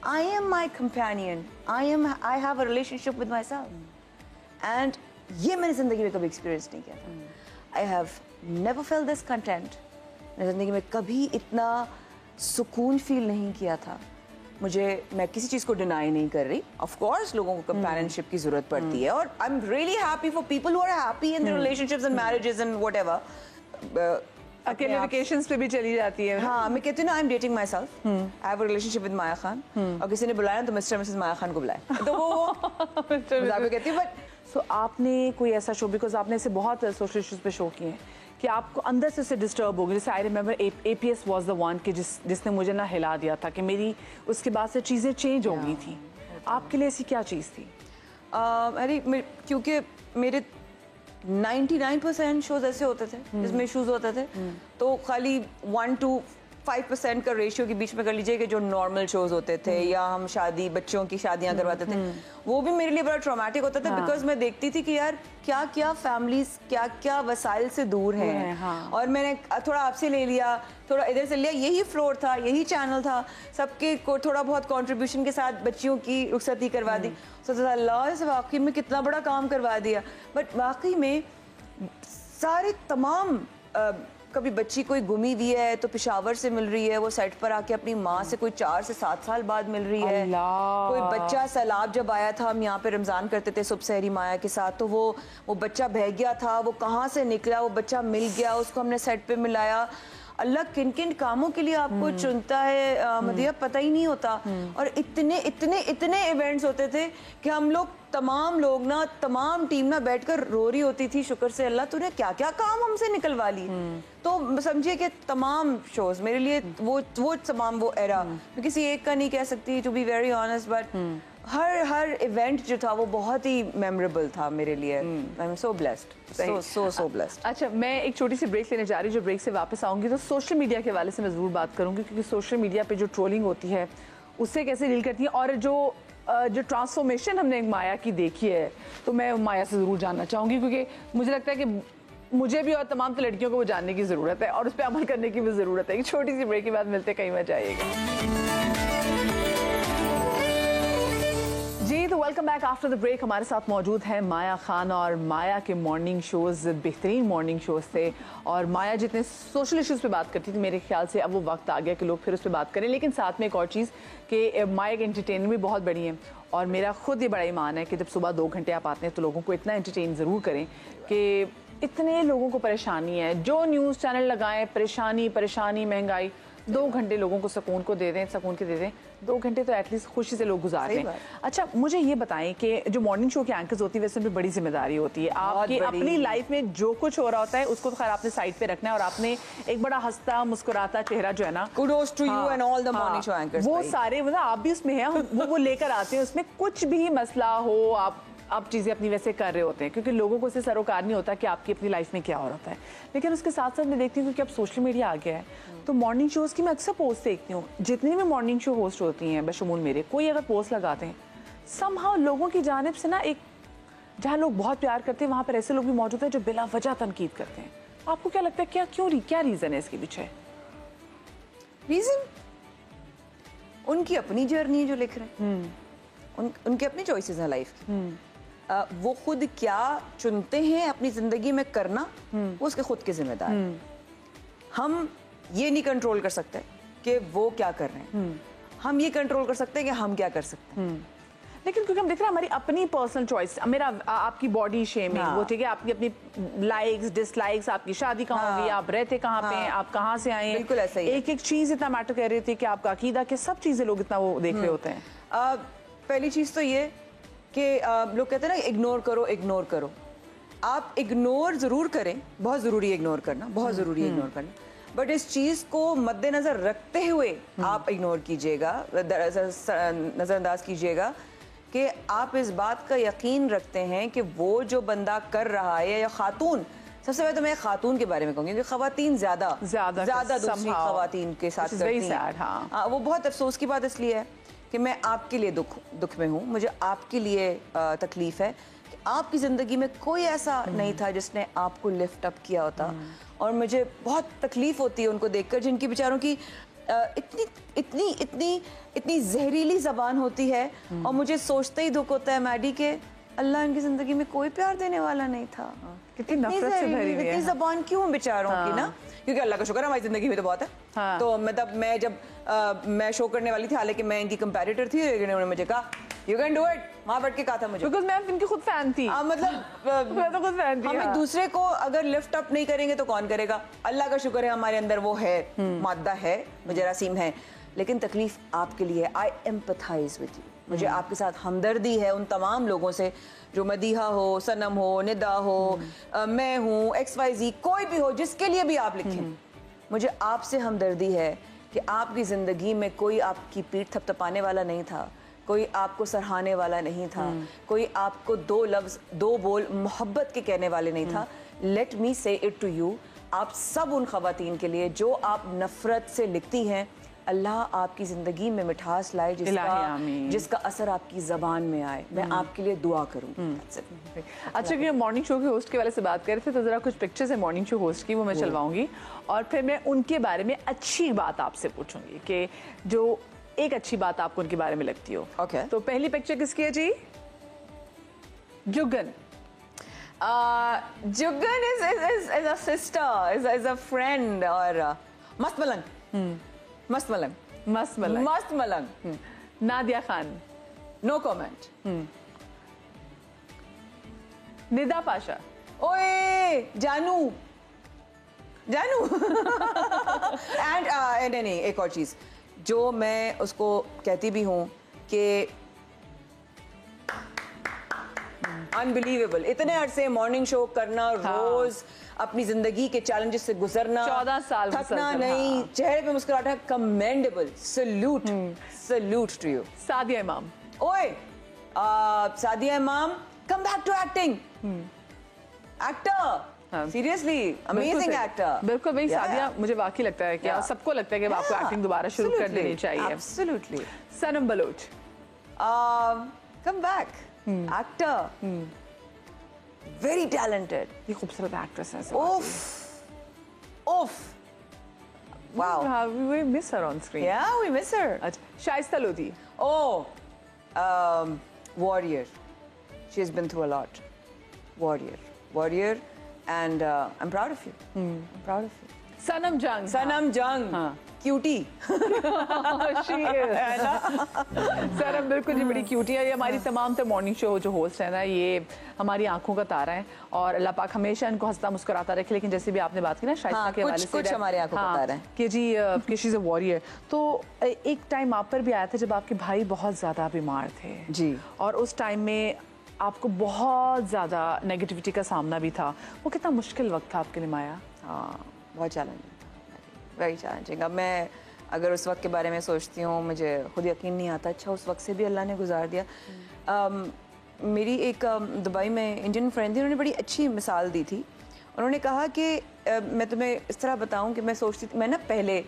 I am my companion, I have a relationship with my self, and ये मैंने जिंदगी में कभी एक्सपीरियंस नहीं किया था। I have never felt this content. मैंने जिंदगी में कभी इतना सुकून फील नहीं किया था। मैं किसी चीज़ को डिनाई नहीं कर रही। ऑफ कोर्स लोगों को कंपेनियनशिप की जरूरत पड़ती है, और I am really happy for people who are happy in their relationships and marriages and whatever. अकेले वेकेशंस पे भी चली जाती है। हाँ, मैं कहती हूँ ना, I am dating myself, I have a relationship with Maya Khan, और किसी ने बुलाया तो मिस्टर मिसेस माया खान को बुलाया, तो वो कहती है। बट सो आपने कोई ऐसा शो, बिकॉज आपने ऐसे बहुत सोशल इश्यूज पे शो किए हैं कि आपको अंदर से डिस्टर्ब हो गई, जैसे I remember APS was the one कि जिसने मुझे ना हिला दिया था कि मेरी उसके बाद से चीज़ें चेंज हो गई थी। आपके लिए ऐसी क्या चीज़ थी? अरे क्योंकि मेरे 99% शोज ऐसे होते थे जिसमें इश्यूज होते थे, तो खाली 1 to 5% का रेशियो के बीच में कर लीजिए कि जो नॉर्मल शोज होते थे, या हम बच्चों की शादियां करवाते थे, वो भी मेरे लिए बड़ा ट्रॉमेटिक होता था। बिकॉज मैं देखती थी कि यार क्या क्या फैमिलीज क्या क्या वसाइल से दूर हैं। और मैंने थोड़ा आपसे ले लिया, थोड़ा इधर से लिया, यही फ्लोर था, यही चैनल था, सबके को थोड़ा बहुत कंट्रीब्यूशन के साथ बच्चियों की रुखसती करवा दी। सोचा था अल्लाह से वाकई में कितना बड़ा काम करवा दिया। बट वाकई में सारे तमाम कभी बच्ची कोई गुमी हुई है तो पेशावर से मिल रही है, वो सेट पर आके अपनी माँ से कोई 4 से 7 साल बाद मिल रही है। कोई बच्चा सैलाब जब आया था, हम यहाँ पे रमजान करते थे सुबह सहरी माया के साथ, तो वो बच्चा बह गया था, वो कहाँ से निकला, वो बच्चा मिल गया, उसको हमने सेट पे मिलाया। अल्लाह किन किन कामों के लिए आपको चुनता है मदिया, पता ही नहीं होता। और इतने इतने इतने इवेंट्स होते थे कि हम लोग तमाम टीम ना बैठकर रो रही होती थी, शुक्र से अल्लाह तूने क्या क्या काम हमसे निकलवा ली। तो समझिए कि तमाम शोज मेरे लिए वो तमाम वो एरा, मैं किसी एक का नहीं कह सकती to be very honest, but हर इवेंट जो था वो बहुत ही मेमोरेबल था मेरे लिए। I am so blessed, so blessed. अच्छा, मैं एक छोटी सी ब्रेक लेने जा रही हूँ। जो ब्रेक से वापस आऊंगी तो सोशल मीडिया के हवाले से मैं जरूर बात करूंगी, क्योंकि सोशल मीडिया पे जो ट्रोलिंग होती है उससे कैसे डील करती है, और जो ट्रांसफॉर्मेशन हमने माया की देखी है, तो मैं माया से ज़रूर जानना चाहूँगी, क्योंकि मुझे लगता है कि मुझे भी और तमाम लड़कियों को वो जानने की ज़रूरत है और उस पर अमल करने की भी ज़रूरत है। एक छोटी सी ब्रेक के बाद मिलते, कहीं मत जाइएगा। जी, तो welcome back after the break. हमारे साथ मौजूद है माया खान, और माया के मॉर्निंग शोज़ बेहतरीन मॉर्निंग शोज़ थे, और माया जितने सोशल इश्यूज़ पे बात करती थी, मेरे ख्याल से अब वो वक्त आ गया कि लोग फिर उस पर बात करें। लेकिन साथ में एक और चीज़ कि माया के एंटरटेनमेंट भी बहुत बड़ी है, और मेरा खुद ये बड़ा ईमान है कि जब सुबह 2 घंटे आप आते हैं तो लोगों को इतना एंटरटेन ज़रूर करें कि इतने लोगों को परेशानी है, जो न्यूज़ चैनल लगाएं परेशानी महंगाई, 2 घंटे लोगों को सुकून को दे दें, 2 घंटे तो एटलीस्ट खुशी से लोग गुजार लें। अच्छा, मुझे ये बताएं कि जो मॉर्निंग शो की एंकर्स होती है वैसे भी बड़ी जिम्मेदारी होती है आपकी, अपनी लाइफ में जो कुछ हो रहा होता है उसको तो खैर आपने साइड पे रखना है, और आपने एक बड़ा हंसता मुस्कुराता चेहरा जो है ना, kudos to you and all the morning show anchors, वो सारे मतलब आप भी उसमें हैं, वो लेकर आते हैं, उसमें कुछ भी मसला हो आप चीज़ें अपनी वैसे कर रहे होते हैं, क्योंकि लोगों को इससे सरोकार नहीं होता कि आपकी अपनी लाइफ में क्या हो रहा है। लेकिन उसके साथ साथ मैं देखती हूँ क्योंकि अब सोशल मीडिया आ गया है, तो मॉर्निंग शोज़ की मैं अक्सर पोस्ट देखती हूँ। जितनी भी मॉर्निंग शो होस्ट होती हैं बशमूल मेरे, कोई अगर पोस्ट लगाते हैं, समहाउ लोगों की जानिब से ना एक, जहाँ लोग बहुत प्यार करते हैं वहाँ पर ऐसे लोग भी मौजूद हैं जो बिला वजह तनकीद करते हैं। आपको क्या लगता है, क्या रीज़न है इसके पीछे? रीजन उनकी अपनी जर्नी है जो लिख रहे हैं, उनके अपने चॉइसेस हैं लाइफ की। वो खुद क्या चुनते हैं अपनी जिंदगी में करना, वो उसके खुद के जिम्मेदार हैं। हम ये नहीं कंट्रोल कर सकते कि वो क्या कर रहे हैं, हम ये कंट्रोल कर सकते हैं कि हम क्या कर सकते हैं। लेकिन क्योंकि हम देख रहे हैं हमारी अपनी पर्सनल चॉइस, मेरा आपकी बॉडी शेमिंग, वो ठीक है, आपकी अपनी लाइक्स डिसलाइक्स, आपकी शादी कहाँ हुई, आप रहते कहाँ पे हैं, आप कहाँ से आए हैं, बिल्कुल ऐसा ही है। एक एक चीज इतना मैटर कर रही थी कि आपका अकीदा के सब चीजें लोग इतना वो देख रहे होते हैं। पहली चीज तो ये कि लोग कहते हैं ना इग्नोर करो इग्नोर करो। आप इग्नोर जरूर करें, बहुत जरूरी है इग्नोर करना, बहुत जरूरी है इग्नोर करना, बट इस चीज को मद्देनजर रखते हुए आप इग्नोर कीजिएगा, नजरअंदाज कीजिएगा कि आप इस बात का यकीन रखते हैं कि वो जो बंदा कर रहा है, या खातून, सबसे पहले तो मैं खातून के बारे में कहूँगी कि खवातीन ज्यादा दूसरी खवातीन के साथ करती हैं। हाँ, वो बहुत अफसोस की बात इसलिए है कि मैं आपके लिए दुख में हूँ, मुझे आपके लिए तकलीफ है कि आपकी ज़िंदगी में कोई ऐसा नहीं था जिसने आपको लिफ्ट अप किया होता। और मुझे बहुत तकलीफ होती है उनको देखकर जिनकी बेचारों की इतनी इतनी इतनी इतनी जहरीली ज़बान होती है, और मुझे सोचते ही दुख होता है मैडी के अल्लाह इनकी ज़िंदगी में कोई प्यार देने वाला नहीं था। कितनी नफरत से भरी हुई है, इतनी ज़बान क्यों बेचारों की ना, क्योंकि अल्लाह का शुक्र हमारी ज़िंदगी में तो बहुत है। हाँ। तो मतलब मैं जब मैं शो करने वाली थी, हालांकि मैं इनकी कंपैरेटर थी, लेकिन उन्होंने मुझे कहा यू कैन डू इट, वहां बैठ के कहा था मुझे, बिकॉज़ मैं इनकी खुद फैन थी। मतलब मैं तो खुद फैन थी। हम एक दूसरे को अगर लिफ्ट अप नहीं करेंगे तो कौन करेगा। अल्लाह का शुक्र है हमारे अंदर वो है, मादा है, जरासीम है, लेकिन तकलीफ आपके लिए। आई एम्पथाइज विद यू, मुझे आपके साथ हमदर्दी है उन तमाम लोगों से जो मदीहा हो, सनम हो, निदा हो, मैं हूँ, XYZ, कोई भी हो, जिसके लिए भी आप लिखें, मुझे आपसे हमदर्दी है कि आपकी ज़िंदगी में कोई आपकी पीठ थपथपाने वाला नहीं था, कोई आपको सराहने वाला नहीं था, कोई आपको दो लफ्ज़ दो बोल मोहब्बत के कहने वाले नहीं था। लेट मी से इट टू यू, आप सब उन खवातीन के लिए जो आप नफ़रत से लिखती हैं, अल्लाह आपकी ज़िंदगी में मिठास लाए, जिसका असर आपकी ज़बान में आए। मैं आपके लिए दुआ करूँगी। अच्छा, कि मॉर्निंग शो के होस्ट के वाले से बात कर रहे थे, तो ज़रा कुछ पिक्चर्स है मॉर्निंग शो होस्ट की, वो मैं चलवाऊंगी और फिर मैं उनके बारे में अच्छी बात आपसे पूछूंगी कि जो एक अच्छी बात आपको उनके बारे में लगती हो। Okay. तो पहली पिक्चर किसकी है जी? Jugan. Jugan is a sister, is a friend, और मस्त मलंग, मस्त मलंग। नादिया खान। No comment. निदा पाशा। ओए जानू एंड नहीं, एक और चीज जो मैं उसको कहती भी हूँ कि अनबिलीवेबल, इतने अरसे मॉर्निंग शो करना, रोज अपनी जिंदगी के चैलेंजेस से गुजरना, 14 साल थकना नहीं, चेहरे पे मुस्कुराहट, commendable, salute to you. Sadia Imam. ओए Sadia Imam, come back to acting, actor, seriously amazing actor. बिल्कुल भाई, सादिया मुझे वाकई लगता है कि सबको लगता है कि आपको एक्टिंग दोबारा शुरू कर देनी चाहिए। Absolutely. Sanam Baloch. Come back, actor, very talented. ये खूबसूरत एक्ट्रेस है। ओफ wow, we miss her on screen. Yeah, we miss her. अच्छा, Shaista Lodhi. Oh, warrior. She has been through a lot. Warrior, and I'm proud of you. I'm proud of you. सनम जंग। सनम जंग, क्यूटी। सनम बिल्कुल जी बड़ी क्यूटी है। ये हमारी तमाम तो मॉर्निंग शो जो होस्ट है ना, ये हमारी आंखों का तारा है और अल्लाह पाक हमेशा इनको हंसता मुस्कुराता रखे। लेकिन जैसे भी आपने बात की ना शाइस्ता के हवाले से, कुछ हमारे आंखों का तारा है कि जी कि शी इज अ वॉरियर। तो एक टाइम आप पर भी आया था जब आपके भाई बहुत ज़्यादा बीमार थे जी, और उस टाइम में आपको बहुत ज़्यादा नेगेटिविटी का सामना भी था। वो कितना मुश्किल वक्त था आपके लिए माया? हाँ, बहुत चैलेंजिंग, वेरी चैलेंजिंग। अब मैं अगर उस वक्त के बारे में सोचती हूँ मुझे खुद यकीन नहीं आता। अच्छा, उस वक्त से भी अल्लाह ने गुजार दिया। मेरी एक दुबई में इंडियन फ्रेंड थी, उन्होंने बड़ी अच्छी मिसाल दी थी। उन्होंने कहा कि मैं तुम्हें इस तरह बताऊं कि मैं सोचती थी, मैं ना पहले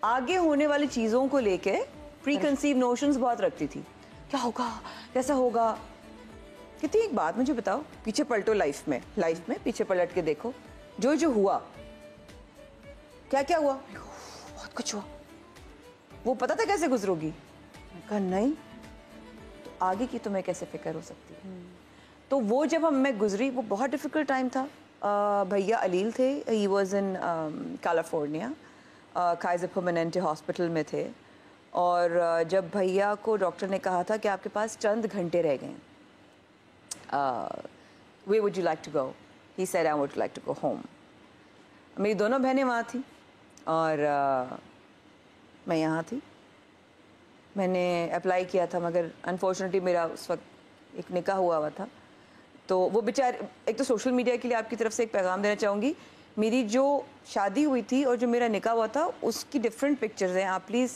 आगे होने वाली चीज़ों को लेके प्री कंसीव नोशंस बहुत रखती थी। क्या होगा, कैसा होगा। कहती एक बात मुझे बताओ, पीछे पलटो लाइफ में पीछे पलट के देखो, जो जो हुआ, क्या क्या हुआ। बहुत कुछ हुआ। वो पता था कैसे गुजरोगी। मैं कहा नहीं, तो आगे की तुम्हें कैसे फिक्र हो सकती है। तो वो जब मैं गुजरी, वो बहुत डिफिकल्ट टाइम था। भैया अलील थे, he was in California, Kaiser Permanente hospital में थे। और जब भैया को डॉक्टर ने कहा था कि आपके पास चंद घंटे रह गए, where would you like to go, he said I would like to go home. मेरी दोनों बहनें वहाँ थी और मैं यहाँ थी। मैंने अप्लाई किया था, मगर अनफॉर्चुनेटली मेरा उस वक्त एक निकाह हुआ था। तो वो बेचारे, एक तो सोशल मीडिया के लिए आपकी तरफ से एक पैगाम देना चाहूँगी, मेरी जो शादी हुई थी और जो मेरा निकाह हुआ था उसकी डिफरेंट पिक्चर्स हैं। आप प्लीज़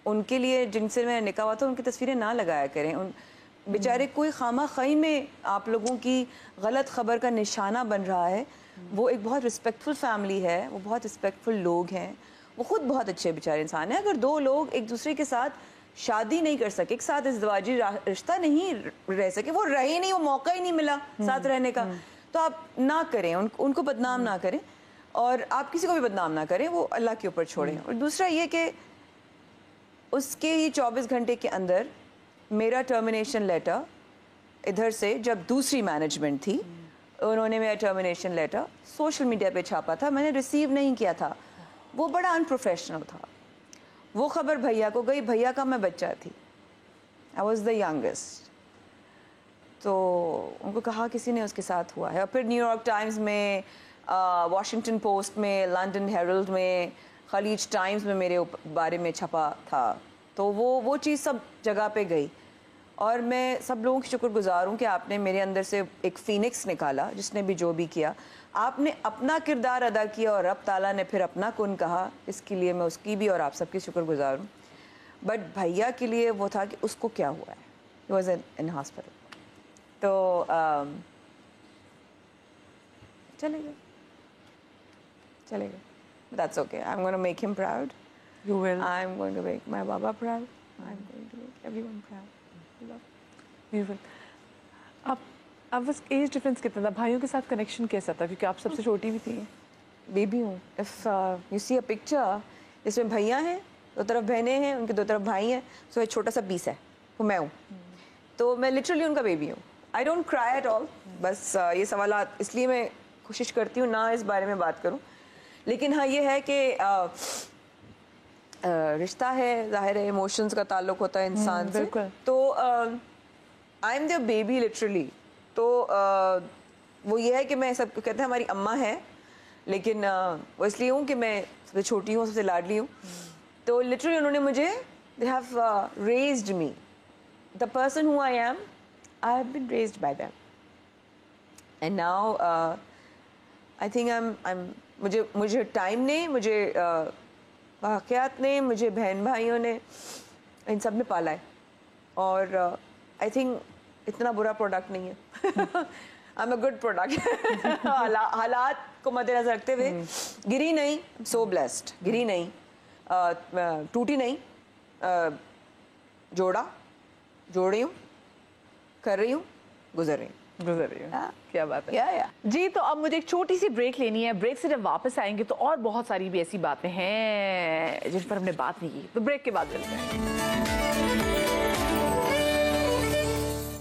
उनके लिए, जिनसे मेरा निकाह हुआ था, उनकी तस्वीरें ना लगाया करें। उन बेचारे कोई खामा खई में आप लोगों की गलत खबर का निशाना बन रहा है। वो एक बहुत रिस्पेक्टफुल फैमिली है, वो बहुत रिस्पेक्टफुल लोग हैं, वो खुद बहुत अच्छे बेचारे इंसान हैं। अगर दो लोग एक दूसरे के साथ शादी नहीं कर सके, एक साथ इज़्दिवाजी रिश्ता नहीं रह सके, वो रहे नहीं, वो मौका ही नहीं मिला साथ रहने का, तो आप ना करें, उनको बदनाम ना करें और आप किसी को भी बदनाम ना करें, वो अल्लाह के ऊपर छोड़ें। और दूसरा ये कि उसके ही 24 घंटे के अंदर मेरा टर्मिनेशन लेटर इधर से, जब दूसरी मैनेजमेंट थी, उन्होंने मेरा टर्मिनेशन लेटर सोशल मीडिया पे छापा था, मैंने रिसीव नहीं किया था। वो बड़ा अनप्रोफेशनल था। वो खबर भैया को गई, भैया का मैं बच्चा थी, आई वॉज द यंगेस्ट। तो उनको कहा किसी ने उसके साथ हुआ है। और फिर न्यूयॉर्क टाइम्स में, वॉशिंगटन पोस्ट में, लंदन हेरल्ड में, खलीज टाइम्स में मेरे बारे में छपा था। तो वो चीज़ सब जगह पे गई। और मैं सब लोगों की शुक्रगुजार हूँ कि आपने मेरे अंदर से एक फीनिक्स निकाला, जिसने भी जो भी किया, आपने अपना किरदार अदा किया और रब ताला ने फिर अपना कुन कहा। इसके लिए मैं उसकी भी और आप सबकी शुक्रगुजार हूँ। बट भैया के लिए वो था कि उसको क्या हुआ है, ही वॉज इन हॉस्पिटल। तो चले गए। That's okay, I am going to make him proud, You will. I'm going to make my Baba proud, I'm going to make everyone proud. Beautiful. आप बस एज डिफरेंस कितना था, भाइयों के साथ कनेक्शन कैसा था, क्योंकि आप सबसे छोटी भी थी। बेबी हूँ। If you see a picture, इसमें भैया हैं, दो तरफ बहनें हैं, उनके दो तरफ भाई हैं, सो एक छोटा सा पीस है, वो मैं हूँ। तो मैं लिटरली उनका बेबी हूँ। I don't cry at all. बस ये सवालात, इसलिए मैं कोशिश करती हूँ ना इस बारे में बात करूँ। लेकिन हाँ, ये है कि रिश्ता है, जाहिर है इमोशंस का ताल्लुक होता है इंसान से। तो I am their baby literally. तो वो ये है कि मैं सब कहते हैं हमारी अम्मा है, लेकिन वो इसलिए हूँ कि मैं सबसे छोटी हूँ, सबसे लाडली हूँ। तो लिटरली उन्होंने मुझे, they have raised me, the person who I am, I have been raised by them. And now I think I am मुझे टाइम ने, मुझे वाक़यात ने, मुझे बहन भाइयों ने, इन सब ने पाला है। और आई थिंक इतना बुरा प्रोडक्ट नहीं है। I am a good product. हालात को मद्देनजर रखते हुए गिरी नहीं, सो ब्लेस्ड, गिरी नहीं, टूटी नहीं, जोड़ रही हूँ, कर रही हूँ, गुजर रही हूँ। क्या बात है। जी, तो अब मुझे एक छोटी सी ब्रेक लेनी है। ब्रेक से जब वापस आएंगे तो और बहुत सारी भी ऐसी बातें हैं जिन पर हमने बात नहीं की, तो ब्रेक के बाद मिलते हैं।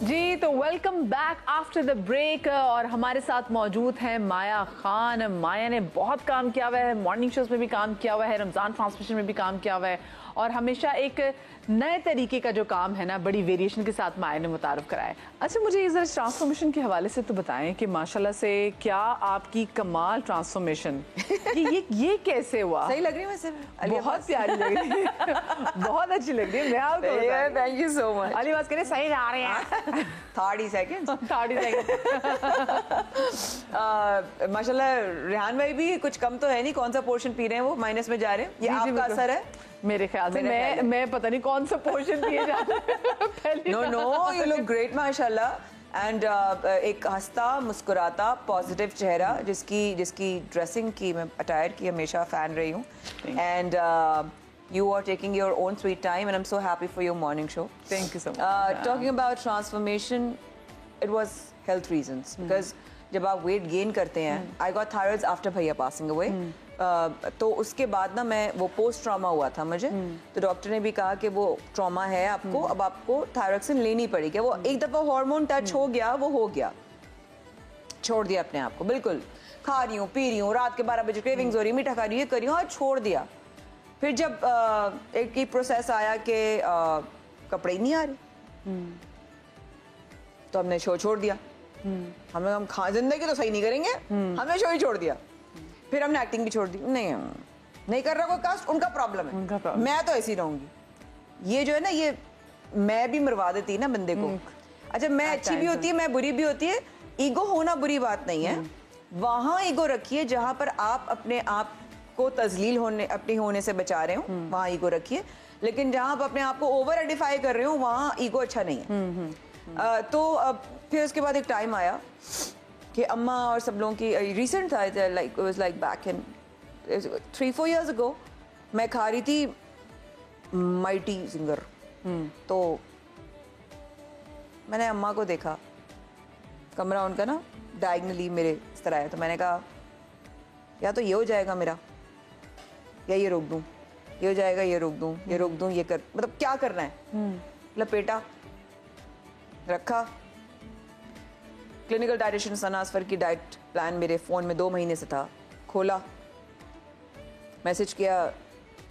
जी, तो welcome back after the break. और हमारे साथ मौजूद हैं माया खान। माया ने बहुत काम किया हुआ है, मॉर्निंग शोज में भी काम किया हुआ है, रमज़ान ट्रांसमिशन में भी काम किया हुआ है, और हमेशा एक नए तरीके का जो काम है ना, बड़ी वेरिएशन के साथ माया ने मुतारुफ कराया। अच्छा, मुझे इस ट्रांसफॉर्मेशन के हवाले से तो बताएं कि माशाल्लाह से क्या आपकी कमाल ट्रांसफॉर्मेशन, ये कैसे हुआ? सही लग रही है वैसे, बहुत प्यारी लग रही है। बहुत अच्छी लग रही है। मैं आपको thank you so much. Ali बात करें, सही जा रहे हैं। 30 सेकंड। माशाल्लाह रेहान भाई भी कुछ कम तो है नहीं, कौन सा पोर्शन पी रहे हैं, वो माइनस में जा रहे हैं, ये आपका असर है। मेरे ख्याल से मैं पता नहीं कौन सा पोर्शन दिए जाते हैं। नो यू लुक ग्रेट माशाल्लाह। एंड एक हंसता मुस्कुराता पॉजिटिव चेहरा, जिसकी ड्रेसिंग की मैं अटायर की हमेशा फैन रही हूँ। And you are taking your own sweet time and I'm so happy for your morning show. Thank you so much. Talking about transformation, it was health reasons because जब आप weight gain करते हैं, I got thyroid after भैया passing away. तो उसके बाद ना मैं वो पोस्ट ट्रॉमा हुआ था मुझे, तो डॉक्टर ने भी कहा कि वो ट्रॉमा है आपको, अब आपको थायरॉक्सिन लेनी पड़ेगी। वो एक दफ़ा हार्मोन टच हो गया, वो हो गया, छोड़ दिया अपने आप को बिल्कुल। खा रही हूँ, पी रही हूँ, रात के 12 बजे क्रेविंग्स हो रही, मीठा खा रही हूँ, ये कर रही हूँ, छोड़ दिया। फिर जब एक प्रोसेस आया कि कपड़े ही नहीं आ रहे, तो हमने शो छोड़ दिया। हम खा जिंदगी तो सही नहीं करेंगे, हमने शो ही छोड़ दिया। फिर हमने एक्टिंग भी छोड़ दी, नहीं कर रहा कोई कास्ट, उनका प्रॉब्लम है, मैं तो ऐसी रहूंगी। ये जो है ना, ये मैं भी मरवा देती है ना बंदे को। अच्छा, मैं अच्छी भी होती है, मैं बुरी भी होती है। ईगो होना बुरी बात नहीं है, वहां ईगो रखिए जहां पर आप अपने आप को तजलील अपने होने से बचा रहे हो, वहां ईगो रखिए। लेकिन जहां आप अपने आप को ओवर आइडेंटिफाई कर रहे हो, वहां ईगो अच्छा नहीं है। तो फिर उसके बाद एक टाइम आया कि अम्मा और सब लोगों की, रिसेंट था, like it was like back in 3-4 years ago, मैं खा रही थी माइटी सिंगर। तो मैंने अम्मा को देखा, कमरा उनका ना डायगनली मेरे इस तरह है, तो मैंने कहा या तो ये हो जाएगा मेरा, या ये रोक दूं, ये हो जाएगा, ये रोक दूं, ये रोक दूं, ये कर, मतलब क्या करना है। लपेटा, रखा। क्लिनिकल डाइटिशियन सना असफर की डाइट प्लान मेरे फ़ोन में 2 महीने से था। खोला, मैसेज किया,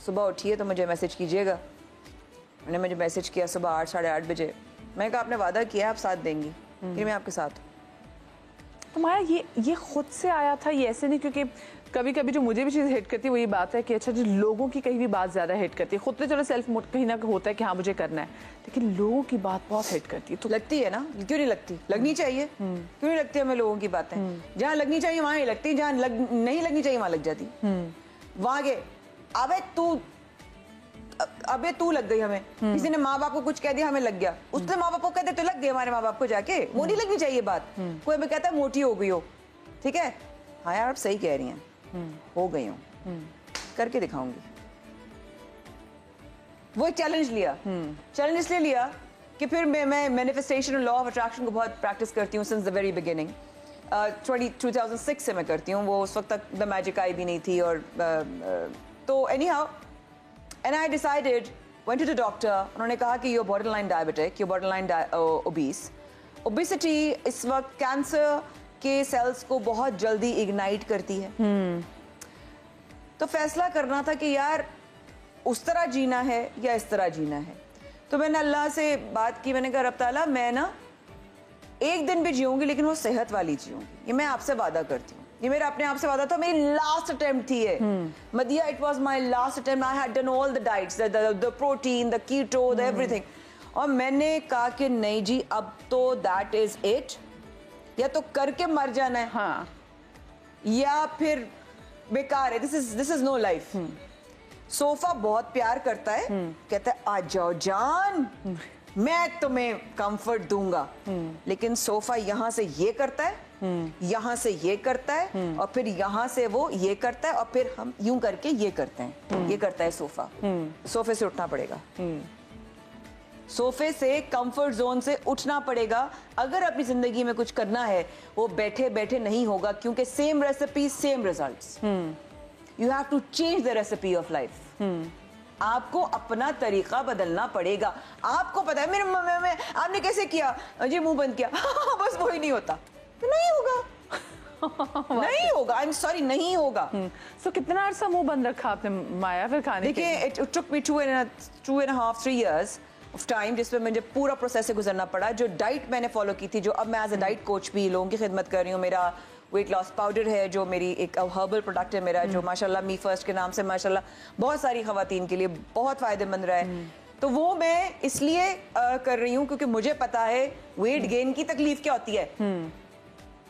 सुबह उठिए तो मुझे मैसेज कीजिएगा। उन्होंने मुझे मैसेज किया सुबह 8-8:30 बजे। मैंने कहा आपने वादा किया आप साथ देंगी, फिर मैं आपके साथ हूँ। तो माया, ये खुद से आया था, ये ऐसे नहीं? क्योंकि कभी कभी जो मुझे भी चीज़ हिट करती है वो ये बात है कि अच्छा, जो लोगों की कहीं भी बात ज़्यादा हिट करती है, खुद तो चलो सेल्फ कहीं ना होता है कि हाँ मुझे करना है, लेकिन लोगों की बात बहुत हिट करती है। तो लगती है ना, क्यों नहीं लगती? लगनी चाहिए। क्यों नहीं लगती हमें लोगों की बातें? जहाँ लगनी चाहिए वहाँ नहीं लगती, जहाँ नहीं लगनी चाहिए वहाँ लग जाती। वहाँ के अबे तू लग गई हमें, किसी ने माँ बाप को कुछ कह दिया, हमें लग गया। उसने माँ बाप को कहते तो लग गए हमारे माँ बाप को जाके, वो नहीं लगनी चाहिए बात। कोई हमें कहता है मोटी हो गई हो, ठीक है, हाँ यार आप सही कह रही हैं, हो गई हूँ, करके दिखाऊंगी। वो चैलेंज लिया। चैलेंज इसलिए लिया कि फिर मैं मैनिफेस्टेशन और लॉ ऑफ अट्रैक्शन को बहुत प्रैक्टिस करती हूँ सिंस द वेरी बिगिनिंग। 2006 से मैं करती हूँ, वो उस वक्त तक द मैजिक आई भी नहीं थी। और तो anyhow, and I decided, went to the doctor. उन्होंने कहा कि you are borderline diabetic, you borderline obese. Obesity इस वक्त कैंसर के सेल्स को बहुत जल्दी इग्नाइट करती है। तो फैसला करना था कि यार उस तरह जीना है या इस तरह जीना है। तो मैंने अल्लाह से बात की, मैंने कहा रब ताला मैं ना एक दिन भी जीऊंगी लेकिन वो सेहत वाली जीऊंगी, ये मैं आपसे वादा करती हूँ। ये मेरा अपने आप से वादा था, मेरी लास्ट अटेम्प्ट थी ये। मदिया, it was my last attempt. I had done all the diets, the protein, the keto, the everything. और मैंने कहा कि नहीं जी, अब तो दैट इज इट, या तो करके मर जाना है, हाँ, या फिर बेकार है, this is no life. Sofa बहुत प्यार करता है, कहता है आ जाओ जान, मैं तुम्हें कंफर्ट दूंगा। लेकिन सोफा यहाँ से ये करता है, यहाँ से ये करता है, और फिर यहाँ से वो ये करता है, और फिर हम यूं करके ये करते हैं। ये करता है सोफा। सोफे से उठना पड़ेगा, सोफे से, कंफर्ट जोन से उठना पड़ेगा। अगर अपनी जिंदगी में कुछ करना है, वो बैठे बैठे नहीं होगा, क्योंकि same recipe same results. You have to change the recipe of life. आपको अपना तरीका बदलना पड़ेगा। आपको पता है, मेरे में आपने कैसे किया जी, मुंह बंद किया, बस वही नहीं होता, तो नहीं होगा। नहीं होगा, आई एम सॉरी, नहीं होगा। So, कितना अरसा मुंह बंद रखा आपने माया फिर खाने? देखिए, it took me 2.5-3 years of time, जिसमें मुझे पूरा प्रोसेस से गुजरना पड़ा। जो डाइट मैंने फॉलो की थी, जो अब मैं एज अ डाइट कोच भी लोगों की खिदमत कर रही हूँ। मेरा वेट लॉस पाउडर है, जो मेरी एक हर्बल प्रोडक्ट है मेरा, जो माशाल्लाह मी फर्स्ट के नाम से माशाल्लाह बहुत सारी खवातीन के लिए बहुत फायदेमंद रहा है। तो वो मैं इसलिए कर रही हूँ क्योंकि मुझे पता है वेट गेन की तकलीफ क्या होती है।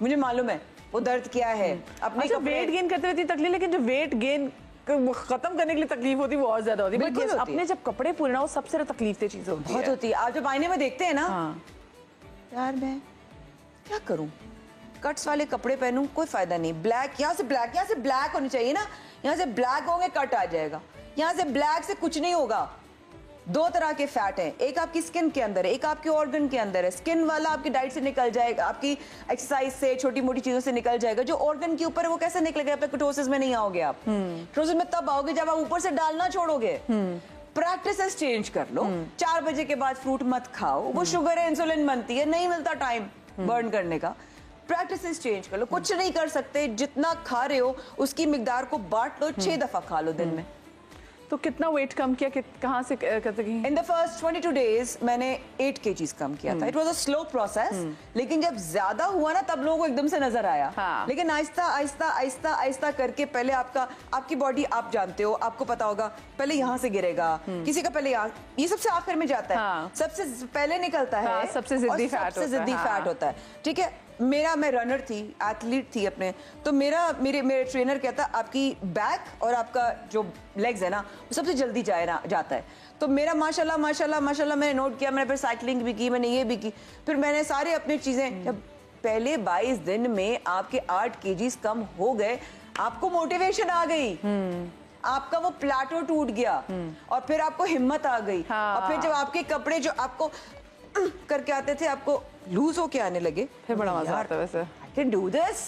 मुझे मालूम है वो दर्द क्या है। अपने अच्छा, वेट गेन करते रहती तकलीफ, लेकिन जो वेट गेन खत्म करने के लिए तकलीफ होती है वो और ज्यादा होती है। बिल्कुल But yes, होती है। अपने जब कपड़े पूरे ना, वो सबसे ज्यादा तकलीफ दे चीज होती बहुत है। होती है। आप जब आईने में देखते हैं ना, हाँ। यार मैं क्या करूं, कट्स वाले कपड़े पहनूं, कोई फायदा नहीं। ब्लैक, यहाँ से ब्लैक होनी चाहिए ना, यहाँ से ब्लैक होंगे कट आ जाएगा, यहाँ से ब्लैक से कुछ नहीं होगा। दो तरह के फैट हैं, एक आपकी स्किन के अंदर है, एक आपके ऑर्गन के अंदर है। स्किन वाला आपकी डाइट से निकल जाएगा, आपकी एक्सरसाइज से, छोटी मोटी चीजों से निकल जाएगा। जो ऑर्गन के ऊपर है वो कैसे निकलेगा? आप कीटोसिस में नहीं आओगे। आप कीटोसिस में तब आओगे जब आप ऊपर से डालना छोड़ोगे। प्रैक्टिसेस चेंज कर लो। 4 बजे के बाद फ्रूट मत खाओ, वो शुगर है, इंसुलिन बनती है, नहीं मिलता टाइम बर्न करने का। प्रैक्टिसेस चेंज कर लो। कुछ नहीं कर सकते, जितना खा रहे हो उसकी मिकदार को बांट लो, 6 दफा खा लो दिन में। तो कितना वेट कम किया, कहाँ से करते गई? इन द फर्स्ट 22 डेज मैंने 8 kgs कम किया था। It was a slow process, लेकिन जब ज्यादा हुआ ना तब लोगों को एकदम से नजर आया। हाँ। लेकिन आहिस्ता आहिस्ता आहिस्ता आहिस्ता करके पहले आपकी बॉडी, आप जानते हो, आपको पता होगा, पहले यहाँ से गिरेगा, किसी का पहले यहाँ, ये सबसे आखिर में जाता है। हाँ। सबसे पहले निकलता है। हाँ, सबसे जिद्दी फैट होता है। ठीक है, मैं रनर थी, एथलीट थी अपने, तो मेरे ट्रेनर कहता आपकी बैक और आपका जो लेग्स है ना वो सबसे जल्दी जाता है। तो मेरा माशाल्लाह मैंने नोट किया। मैंने फिर साइकिलिंग भी की, मैंने ये भी की, फिर मैंने सारे अपनी चीजें। जब पहले 22 दिन में आपके 8 kgs कम हो गए, आपको मोटिवेशन आ गई, आपका वो प्लाटो टूट गया, और फिर आपको हिम्मत आ गई। हाँ। और फिर जब आपके कपड़े जो आपको करके आते थे, आपको लूज होके आने लगे, फिर बड़ा मजा आता है वैसे। I can do this।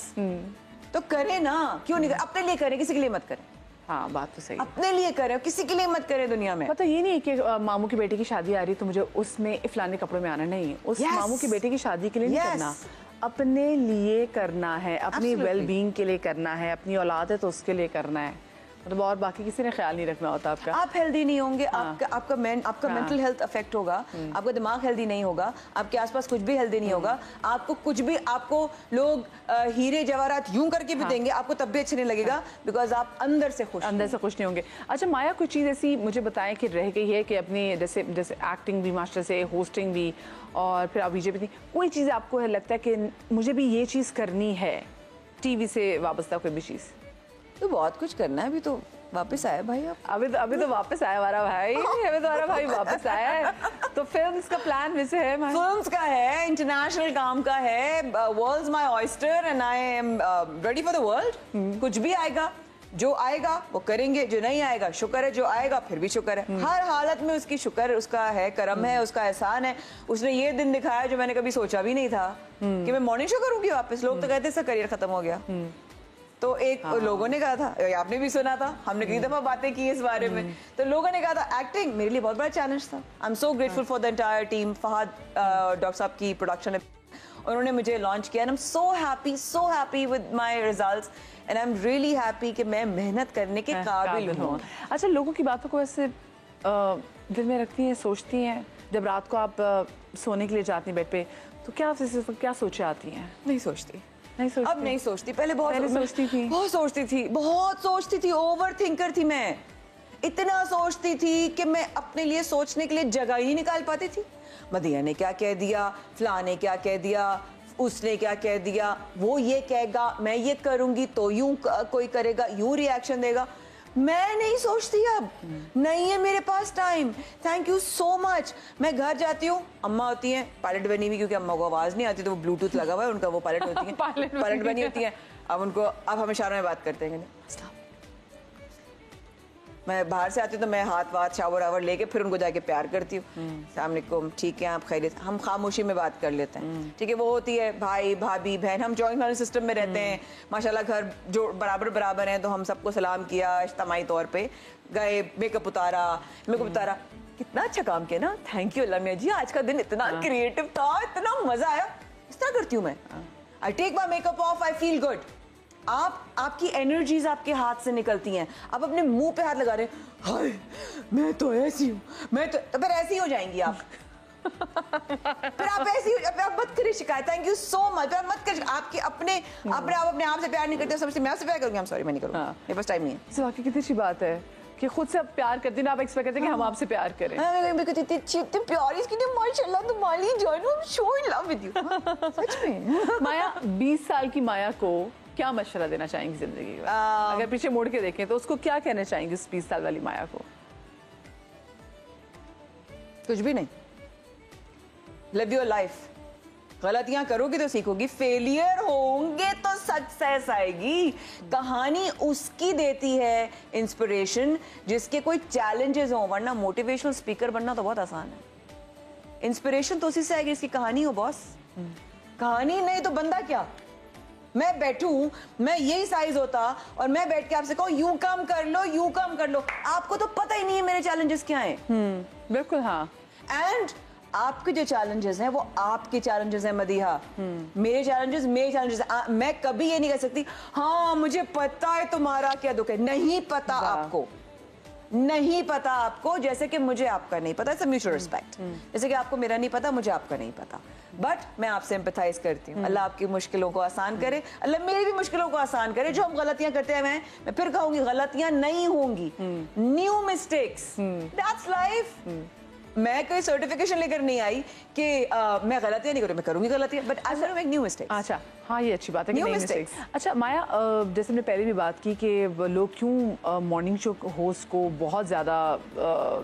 तो करें ना, क्यों नहीं करें? अपने लिए करें, किसी के लिए मत करें। हाँ, बात तो सही है। अपने लिए करें, किसी के लिए मत करें दुनिया में। मतलब ये नहीं कि मामू की बेटी की शादी आ रही तो मुझे उसमें फलाने कपड़ों में आना नहीं, उस Yes. मामू की बेटी की शादी के लिए नहीं Yes. करना, अपने लिए करना है, अपनी Absolutely. वेल बीइंग के लिए करना है, अपनी औलाद है तो उसके लिए करना है। मतलब और बाकी किसी ने ख्याल नहीं रखना होता आपका। आप हेल्दी नहीं होंगे, हाँ। आपका हाँ। मेंटल हेल्थ अफेक्ट होगा, आपका दिमाग हेल्दी नहीं होगा, आपके आसपास कुछ भी हेल्दी नहीं होगा, आपको कुछ भी, आपको लोग हीरे जवाहरात यूं करके भी देंगे, आपको तब भी अच्छा नहीं लगेगा, बिकॉज आप अंदर से खुश नहीं होंगे। अच्छा माया, कोई चीज़ ऐसी मुझे बताएं कि रह गई है कि अपनी जैसे एक्टिंग भी मास्टर से, होस्टिंग भी, और फिर आप बीजेपी थी, कोई चीज़ आपको लगता है कि मुझे भी ये चीज़ करनी है, टीवी से वाबस्ता कोई भी चीज़? तो बहुत कुछ करना है। अभी तो वापस आया भाई आप। अभी तो वापस आया हमारा भाई, अभी तो हमारा भाई वापस आया है। तो फिल्म्स का प्लान वैसे है? फिल्म्स का है, इंटरनेशनल काम का है। World's my oyster and I am ready for the world. कुछ भी आएगा, जो आएगा वो करेंगे, जो नहीं आएगा शुक्र है, जो आएगा फिर भी शुक्र है। हर हालत में उसकी शुक्र, उसका है करम है, उसका एहसान है। उसने ये दिन दिखाया जो मैंने कभी सोचा भी नहीं था कि मैं मॉर्निंग शो करूंगी वापस। लोग तो कहते इसका करियर खत्म हो गया। तो एक लोगों ने कहा था, आपने भी सुना था, हमने कई दफा बातें की इस बारे में, तो लोगों ने कहा था एक्टिंग मेरे लिए बहुत बड़ा चैलेंज था। I am so grateful for the entire team. Fahad doctor साहब की प्रोडक्शन है, उन्होंने मुझे लॉन्च किया, and I am so happy with my results, and I am really happy कि मैं मेहनत करने के काबिल हूँ। अच्छा, लोगों की बातों को ऐसे दिल में रखती हैं, सोचती हैं, जब रात को आप सोने के लिए जाती हैं बेड पे, तो क्या सोचे आती हैं? नहीं सोचती, अब नहीं सोचती। पहले बहुत सोचती थी, ओवर थिंकर थी मैं। इतना सोचती थी कि मैं अपने लिए सोचने के लिए जगह ही नहीं निकाल पाती थी। मदिया ने क्या कह दिया, फलां ने क्या कह दिया, उसने क्या कह दिया, वो ये कहेगा, मैं ये करूंगी तो यूं कोई करेगा, यूं रिएक्शन देगा। मैं नहीं सोचती, अब नहीं है मेरे पास time. Thank you so much. मैं घर जाती हूँ, अम्मा होती हैं, पायलट बनी हुई, क्योंकि अम्मा को आवाज नहीं आती तो वो ब्लूटूथ लगा हुआ है उनका, वो पायलट होती हैं पायलट बनी होती है। अब हम इशारों में बात करते हैं। मैं बाहर से आती हूँ तो मैं हाथ शावर लेके फिर उनको जाके प्यार करती हूँ। सामने को, ठीक है आप खैरियत, हम खामोशी में बात कर लेते हैं। ठीक है, वो होती है भाई भाभी बहन, हम जॉइंट फैमिली सिस्टम में रहते हैं माशाल्लाह। घर जो बराबर हैं, तो हम सबको सलाम किया इज्तिमाई तौर पे, गए, मेकअप उतारा। कितना अच्छा काम किया ना, थैंक यू अल्लाह मियां जी, आज का दिन इतना क्रिएटिव था, इतना मजा आया। इस तरह करती हूँ मैं। I take my makeup off, I feel good. आपकी एनर्जीज आपके हाथ से निकलती हैं, आप अपने मुंह पे हाथ लगा रहे हैं, हाय मैं तो ऐसी हूँ, मैं तो फिर ऐसी हो जाएंगी आप। फिर आप ऐसी आप मत करिए शिकायत। Thank you so much. मत करिए, आपके अपने आप से प्यार नहीं करते, समझते मैं आपसे प्यार करूंगी, सॉरी मैं नहीं करूँगा, मेरे पास टाइम नहीं है। इस वाकई कितनी अच्छी बात है कि खुद से आप प्यार करते हैं, आप एक्सपेक्ट करते हैं कि हम आपसे प्यार करें। इतनी प्यारी इसकी माशाल्लाह, तुम्हारी जॉइन, I am so in love with you. सच में। माया, 20 साल की माया को क्या मशवरा देना चाहेंगी जिंदगी का? अगर पीछे मुड़ के देखें तो उसको क्या कहना चाहेंगी उस 20 साल वाली माया को? कुछ भी नहीं, लिव योर लाइफ। गलतियां करोगी तो सीखोगी, फेलियर होंगे तो सक्सेस आएगी। कहानी उसकी देती है इंस्पिरेशन जिसके कोई चैलेंजेस हो, वरना मोटिवेशनल स्पीकर बनना तो बहुत आसान है। इंस्पिरेशन तो उसी से आएगी इसकी कहानी हो बॉस। कहानी नहीं तो बंदा क्या? मैं बैठूं, मैं यही साइज होता और मैं बैठ के आपसे कहूं यूं काम कर लो, यूं काम कर लो, आपको तो पता ही नहीं है मेरे चैलेंजेस क्या हैं। बिल्कुल हाँ। एंड आपके जो चैलेंजेस हैं वो आपके चैलेंजेस हैं मदीहा, मेरे चैलेंजेस मेरे चैलेंजेस। मैं कभी ये नहीं कह सकती हाँ मुझे पता है तुम्हारा क्या दुख है। नहीं पता आपको, नहीं पता आपको, जैसे कि मुझे आपका नहीं पता। It's a mutual respect. जैसे कि आपको मेरा नहीं पता, मुझे आपका नहीं पता, बट मैं आपसे एम्पैथाइज करती हूँ। अल्लाह आपकी मुश्किलों को आसान करे, अल्लाह मेरी भी मुश्किलों को आसान करे। जो हम गलतियां करते हैं, मैं फिर कहूंगी गलतियां नहीं होंगी, न्यू मिस्टेक्स, दैट्स लाइफ। मैं कोई सर्टिफिकेशन लेकर नहीं आई कि मैं गलतियां नहीं करूँ, मैं करूंगी गलतियां, but I will make new mistakes. अच्छा हाँ, ये अच्छी बात है कि New नई mistakes. मिस्टेक्स। अच्छा माया, जैसे हमने पहले भी बात की कि लोग क्यों मॉर्निंग शो होस्ट को बहुत ज़्यादा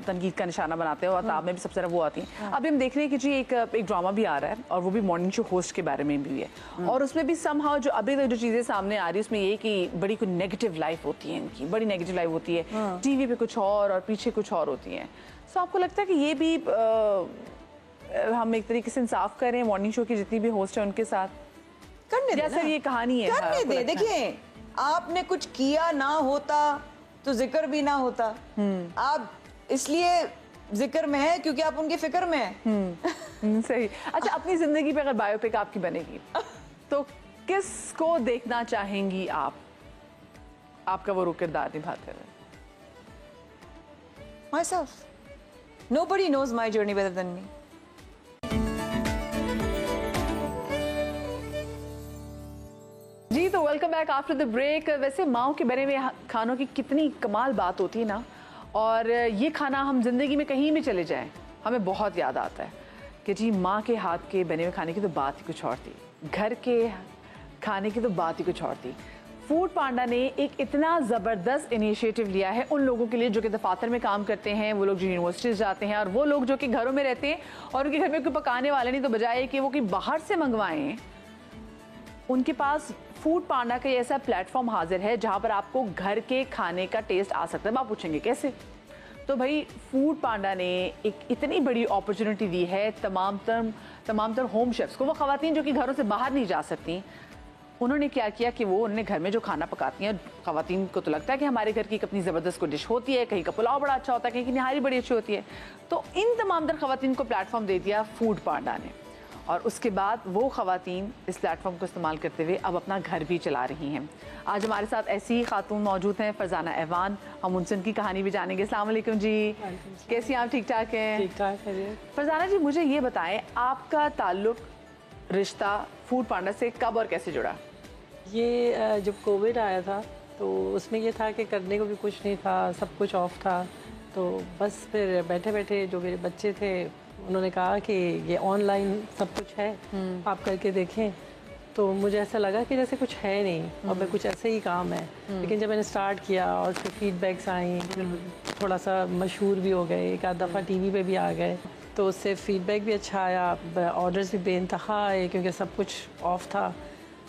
तनकीद का निशाना बनाते हैं, और ताब में भी सबसे ज़्यादा वो आती हैं। अभी हम देख रहे हैं कि जी एक ड्रामा भी आ रहा है और वो भी मॉर्निंग शो होस्ट के बारे में भी है, और उसमें भी समहाउ जो अभी तक जो चीज़ें सामने आ रही है उसमें ये कि बड़ी कोई नेगेटिव लाइफ होती है इनकी, बड़ी नेगेटिव लाइफ होती है, टीवी पे कुछ और पीछे कुछ और होती हैं। तो आपको लगता है कि ये भी हम एक तरीके से इंसाफ करें मॉर्निंग शो की जितनी भी होस्ट है उनके साथ? करने दे, सर ये कहानी है, करने दे। देखिए, आपने कुछ किया ना होता तो जिक्र भी ना होता। आप इसलिए जिक्र में है क्योंकि आप उनकी फिक्र में हैं। सही। अच्छा, अपनी जिंदगी पे अगर बायोपिक आपकी बनेगी तो किसको देखना चाहेंगी आप, आपका वो किरदार निभाते हुए? Myself. Nobody knows my journey better than me. जी, तो welcome back after the break. वैसे माओ के बने हुए खानों की कितनी कमाल बात होती है ना, और ये खाना हम जिंदगी में कहीं भी चले जाएं हमें बहुत याद आता है कि जी माँ के हाथ के बने हुए खाने की तो बात ही कुछ और थी, घर के खाने की तो बात ही कुछ और थी। फूड पांडा ने एक इतना ज़बरदस्त इनिशिएटिव लिया है उन लोगों के लिए जो कि दफातर में काम करते हैं, वो लोग जो यूनिवर्सिटीज़ जाते हैं, और वो लोग जो कि घरों में रहते हैं और उनके घर में कोई पकाने वाले नहीं, तो बजाय कि वो कि बाहर से मंगवाएं, उनके पास फूड पांडा का ऐसा प्लेटफॉर्म हाजिर है जहां पर आपको घर के खाने का टेस्ट आ सकता है। आप पूछेंगे कैसे? तो भाई फूड पांडा ने एक इतनी बड़ी अपॉर्चुनिटी दी है तमाम तर होम शेफ्स को, वो खवातीन जो कि घरों से बाहर नहीं जा सकती। उन्होंने क्या किया कि वो उन्होंने घर में जो खाना पकाती हैं, खवातीन को तो लगता है कि हमारे घर की अपनी ज़बरदस्त कोई डिश होती है, कहीं का पुलाव बड़ा अच्छा होता है, कहीं की निहारी बड़ी अच्छी होती है, तो इन तमाम तर खवातीन को प्लेटफॉर्म दे दिया फूड पांडा ने। और उसके बाद वो खवातीन इस प्लेटफॉर्म को इस्तेमाल करते हुए अब अपना घर भी चला रही हैं। आज हमारे साथ ऐसी ही खातून मौजूद हैं, फरजाना ऐवान। हम उनसे उनकी कहानी भी जानेंगे। अस्सलाम वालेकुम जी, कैसी आप? ठीक ठाक हैं? ठीक ठाक है। फरजाना जी, मुझे ये बताएं, आपका ताल्लुक, रिश्ता फूड पांडा से कब और कैसे जुड़ा? ये जब कोविड आया था तो उसमें ये था कि करने को भी कुछ नहीं था, सब कुछ ऑफ था, तो बस फिर बैठे बैठे जो मेरे बच्चे थे उन्होंने कहा कि ये ऑनलाइन सब कुछ है, आप करके देखें। तो मुझे ऐसा लगा कि जैसे कुछ है नहीं और मैं कुछ ऐसे ही काम है। लेकिन जब मैंने स्टार्ट किया और उसके फीडबैक्स आई, थोड़ा सा मशहूर भी हो गए, एक आध दफ़ा टीवी पे भी आ गए, तो उससे फीडबैक भी अच्छा आया, ऑर्डर्स भी बेइंतहा आए क्योंकि सब कुछ ऑफ था।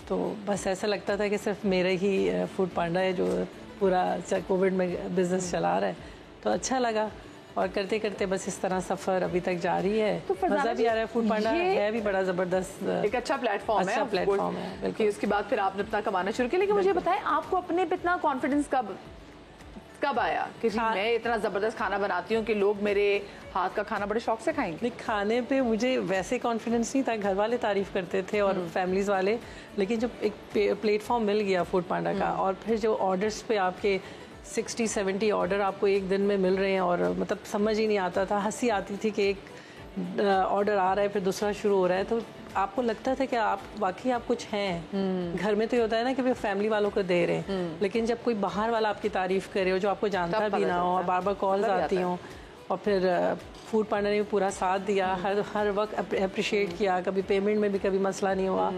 तो बस ऐसा लगता था कि सिर्फ मेरा ही फूड पांडा है जो पूरा कोविड में बिज़नेस चला रहा है। तो अच्छा लगा और करते करते बस इस तरह सफ़र अभी तक जारी है। तो मज़ा भी आ रहा है। फूड पांडा है भी बड़ा ज़बरदस्त, एक अच्छा प्लेटफॉर्म है, बिल्कुल। उसके बाद फिर आपने अपना कमाना शुरू किया। लेकिन मुझे बताएं, आपको अपने पे इतना कॉन्फिडेंस कब आया कि जी मैं इतना ज़बरदस्त खाना बनाती हूँ कि लोग मेरे हाथ का खाना बड़े शौक से खाएंगे? नहीं, खाने पे मुझे वैसे कॉन्फिडेंस नहीं था, घर वाले तारीफ़ करते थे और फैमिलीज़ वाले, लेकिन जब एक प्लेटफॉर्म मिल गया फूड पांडा का और फिर जो ऑर्डर्स पे आपके 60-70 ऑर्डर आपको एक दिन में मिल रहे हैं और मतलब समझ ही नहीं आता था, हंसी आती थी कि एक ऑर्डर आ रहा है फिर दूसरा शुरू हो रहा है, तो आपको लगता था कि आप वाकई आप कुछ हैं। घर में तो ये होता है ना कि वे फैमिली वालों को दे रहे हैं, लेकिन जब कोई बाहर वाला आपकी तारीफ करे हो जो आपको जानता भी ना हो और बार बार कॉल्स आती हों, और फिर फूड पांडा ने पूरा साथ दिया, हर वक्त अप्रिशिएट किया, कभी पेमेंट में भी कभी मसला नहीं हुआ।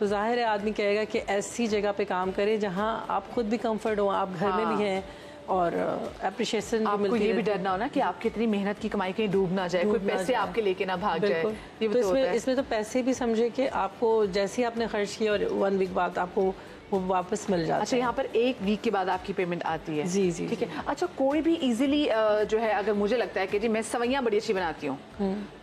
तो जाहिर है आदमी कहेगा कि ऐसी जगह पे काम करे जहाँ आप खुद भी कंफर्ट हो, आप घर में भी हैं और अप्रिशिएशन भी आपको मिलती ये है। भी डरना हो ना कि आपकी इतनी मेहनत की कमाई कहीं डूब ना जाए, कोई पैसे आपके लेके ना भाग जाए। ये भी तो तो होता है। इसमें तो पैसे भी समझे कि आपको जैसे ही आपने खर्च किया और 1 वीक बाद आपको वो वापस मिल जाता अच्छा, है। यहाँ पर 1 वीक के बाद आपकी पेमेंट आती है? जी, जी, ठीक है। अच्छा, कोई भी इजीली जो है, अगर मुझे लगता है कि जी मैं सवैयाँ बड़ी अच्छी बनाती हूँ,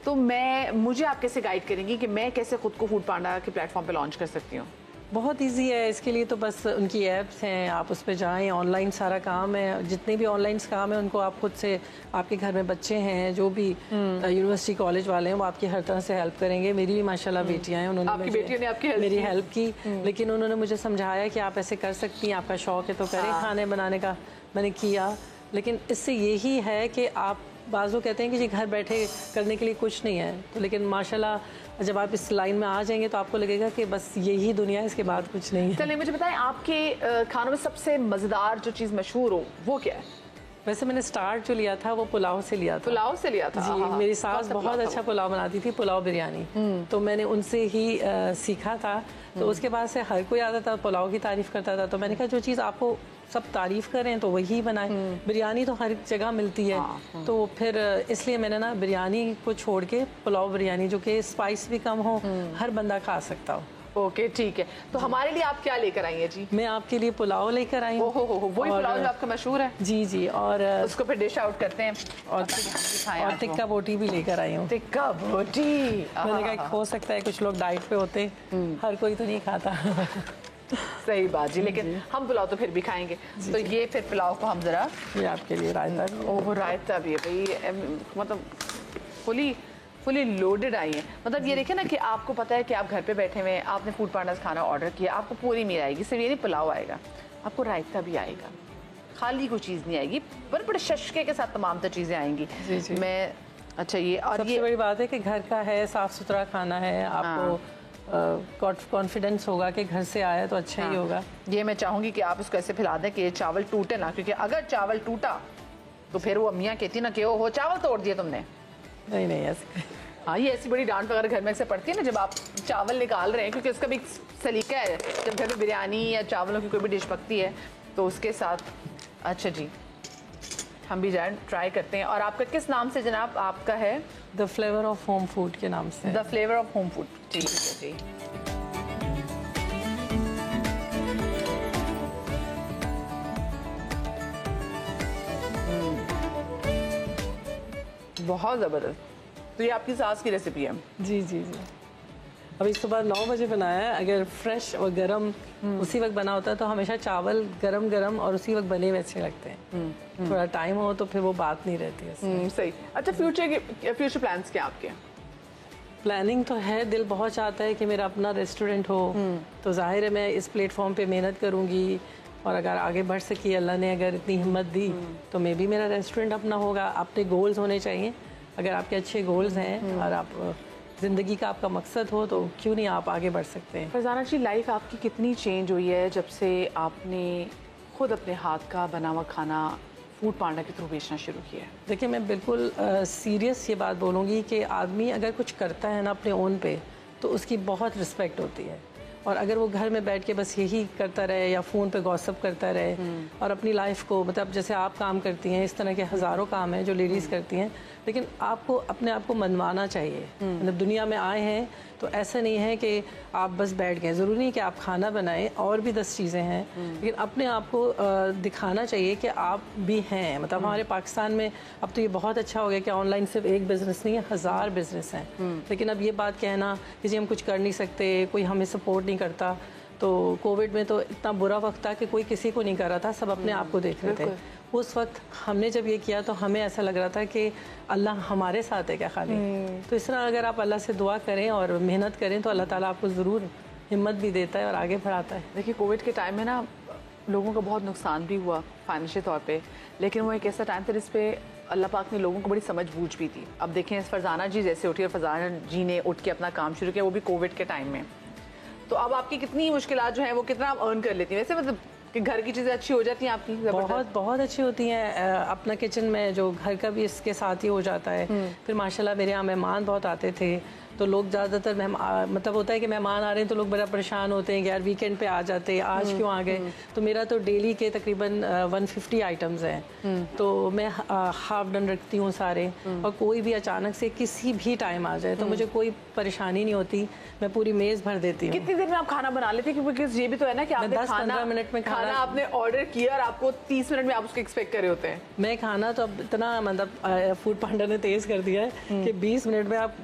तो मुझे आप कैसे गाइड करेंगी कि मैं कैसे खुद को फूड पांडा के प्लेटफॉर्म पे लॉन्च कर सकती हूँ? बहुत इजी है, इसके लिए तो बस उनकी ऐप्स हैं, आप उस पर जाएं, ऑनलाइन सारा काम है, जितने भी ऑनलाइन काम है उनको आप खुद से, आपके घर में बच्चे हैं जो भी यूनिवर्सिटी कॉलेज वाले हैं वो आपकी हर तरह से हेल्प करेंगे। मेरी भी माशाल्लाह बेटियां हैं, उन्होंने आपकी बेटियों ने आपकी मेरी हेल्प की, लेकिन उन्होंने मुझे समझाया कि आप ऐसे कर सकती हैं, आपका शौक है तो करें खाने बनाने का। मैंने किया, लेकिन इससे यही है कि आप बाज़ों कहते हैं कि जी घर बैठे करने के लिए कुछ नहीं है, तो लेकिन माशाल्लाह जब आप इस लाइन में आ जाएंगे तो आपको लगेगा कि बस यही दुनिया है, इसके बाद कुछ नहीं है। चलिए मुझे बताएं, आपके खानों में सबसे मज़ेदार जो चीज़ मशहूर हो वो क्या है? वैसे मैंने स्टार्ट जो लिया था वो पुलाव से लिया था। पुलाव से लिया था? जी, मेरी सास बहुत अच्छा पुलाव बनाती थी, पुलाव बिरयानी, तो मैंने उनसे ही सीखा था। तो उसके बाद से हर कोई आता था पुलाव की तारीफ करता था, तो मैंने कहा जो चीज़ आपको सब तारीफ करें तो वही बनाए। बिरयानी तो हर जगह मिलती है, तो फिर इसलिए मैंने ना बिरयानी को छोड़ के पुलाव बिरयानी, जो कि स्पाइस भी कम हो, हर बंदा खा सकता हो। ओके, ठीक है। तो हमारे लिए आप क्या लेकर आई हैं जी? मैं आपके लिए पुलाव लेकर आई हूँ। ओहो, वही पुलाव जो आपका मशहूर है? जी जी, और उसको फिर डिश आउट करते हैं और टिक्का बोटी भी लेकर आई हूँ। टिक्का बोटी, मैंने कहा हो सकता है कुछ लोग डाइट पे होते, हर कोई तो नहीं खाता। सही बात जी, लेकिन हम पुलाव तो फिर भी खाएंगे। तो ये फिर पुलाव को हम जरा, ये आपके लिए रायता भी है। ओह रायता भी है भाई, मतलब फुली लोडेड आई है। मतलब ये देखिए ना कि आपको पता है कि आप घर पे बैठे हुए हैं, आपने फूड पांडा से खाना ऑर्डर किया, आपको पूरी मील आएगी। सिर्फ ये नहीं पुलाव आएगा, आपको रायता भी आएगा, खाली कोई चीज़ नहीं आएगी, बड़े शशके के साथ तमाम तो चीज़ें आएंगी। जी जी। मैं अच्छा, ये और सबसे ये बड़ी बात है कि घर का है, साफ सुथरा खाना है, आपको कॉन्फिडेंस होगा कि घर से आया तो अच्छा ही होगा। ये मैं चाहूँगी कि आप इसको ऐसे फैला दें कि ये चावल टूटे ना, क्योंकि अगर चावल टूटा तो फिर वो अम्मियाँ कहती ना कि वो चावल तोड़ दिए तुमने। नहीं ऐसे। हाँ, ये ऐसी बड़ी डांट वगैरह घर में से पड़ती है ना जब आप चावल निकाल रहे हैं, क्योंकि उसका भी एक सलीका है। जब घर में बिरयानी या चावलों की कोई भी डिश पकती है तो उसके साथ, अच्छा जी, हम भी जाए ट्राई करते हैं। और आपका किस नाम से जनाब? आपका है the flavour of home food के नाम से। The flavour of home food, ठीक है जी। बहुत ज़बरदस्त। तो ये आपकी सास की रेसिपी है? जी जी जी, अभी सुबह 9 बजे बनाया है। अगर फ्रेश और गरम उसी वक्त बना होता है तो हमेशा चावल गरम गरम और उसी वक्त बने हुए अच्छे लगते हैं। थोड़ा टाइम हो तो फिर वो बात नहीं रहती है। सही। अच्छा, फ्यूचर प्लान्स क्या आपके? प्लानिंग तो है, दिल बहुत चाहता है कि मेरा अपना रेस्टोरेंट हो, तो जाहिर है मैं इस प्लेटफॉर्म पे मेहनत करूँगी, और अगर आगे बढ़ सकी, अल्लाह ने अगर इतनी हिम्मत दी तो मे भी मेरा रेस्टोरेंट अपना होगा। अपने गोल्स होने चाहिए, अगर आपके अच्छे गोल्स हैं और आप ज़िंदगी का आपका मकसद हो तो क्यों नहीं आप आगे बढ़ सकते हैं। फरजाना जी, लाइफ आपकी कितनी चेंज हुई है जब से आपने खुद अपने हाथ का बना हुआ खाना फूड पांडा के थ्रू बेचना शुरू किया है? देखिए, मैं बिल्कुल सीरियस ये बात बोलूँगी कि आदमी अगर कुछ करता है ना अपने ओन पे तो उसकी बहुत रिस्पेक्ट होती है, और अगर वो घर में बैठ के बस यही करता रहे या फ़ोन पे गॉसिप करता रहे और अपनी लाइफ को, मतलब जैसे आप काम करती हैं, इस तरह के हज़ारों काम हैं जो लेडीज़ करती हैं, लेकिन आपको अपने आप को मनवाना चाहिए। मतलब दुनिया में आए हैं तो ऐसा नहीं है कि आप बस बैठ गए, ज़रूरी नहीं कि आप खाना बनाएं, और भी 10 चीज़ें हैं, लेकिन अपने आप को दिखाना चाहिए कि आप भी हैं। मतलब हमारे पाकिस्तान में अब तो ये बहुत अच्छा हो गया कि ऑनलाइन सिर्फ एक बिज़नेस नहीं है, 1000 बिज़नेस हैं। लेकिन अब ये बात कहना कि जी हम कुछ कर नहीं सकते, कोई हमें सपोर्ट नहीं करता, तो कोविड में तो इतना बुरा वक्त था कि कोई किसी को नहीं कर रहा था, सब अपने आप को देख रहे थे। उस वक्त हमने जब ये किया तो हमें ऐसा लग रहा था कि अल्लाह हमारे साथ है क्या खाली। तो इस तरह अगर आप अल्लाह से दुआ करें और मेहनत करें तो अल्लाह ताला आपको ज़रूर हिम्मत भी देता है और आगे बढ़ाता है। देखिए, कोविड के टाइम में ना लोगों का बहुत नुकसान भी हुआ फाइनेंशियल तौर पे, लेकिन वो एक ऐसा टाइम था जिस पे अल्लाह पाक ने लोगों को बड़ी समझ बूझ भी थी। अब देखें, फरजाना जी जैसे उठी और फरजाना जी ने उठ के अपना काम शुरू किया, वो भी कोविड के टाइम में। तो अब आपकी कितनी मुश्किलात जो हैं वो कितना आप अर्न कर लेती हैं? वैसे मतलब कि घर की चीज़ें अच्छी हो जाती हैं आपकी? बहुत अच्छी होती हैं। अपना किचन में जो घर का भी इसके साथ ही हो जाता है। फिर माशाल्लाह मेरे यहाँ मेहमान बहुत आते थे, तो लोग ज़्यादातर मतलब होता है कि मेहमान आ रहे हैं तो लोग बड़ा परेशान होते हैं कि यार वीकेंड पे आ जाते, आज क्यों आ गए। तो मेरा तो डेली के तकरीबन 150 आइटम्स हैं, तो मैं हाफ डन रखती हूँ सारे, और कोई भी अचानक से किसी भी टाइम आ जाए तो मुझे कोई परेशानी नहीं होती, मैं पूरी मेज़ भर देती हूँ। कितनी देर में आप खाना बना लेते हैं? क्योंकि ये भी तो है ना कि आपने 10-15 मिनट में खाना आपने ऑर्डर किया और आपको 30 मिनट में आप उसको एक्सपेक्ट कर रहे होते हैं। मैं खाना तो अब इतना मतलब फूड पांडा ने तेज़ कर दिया है कि 20 मिनट में आप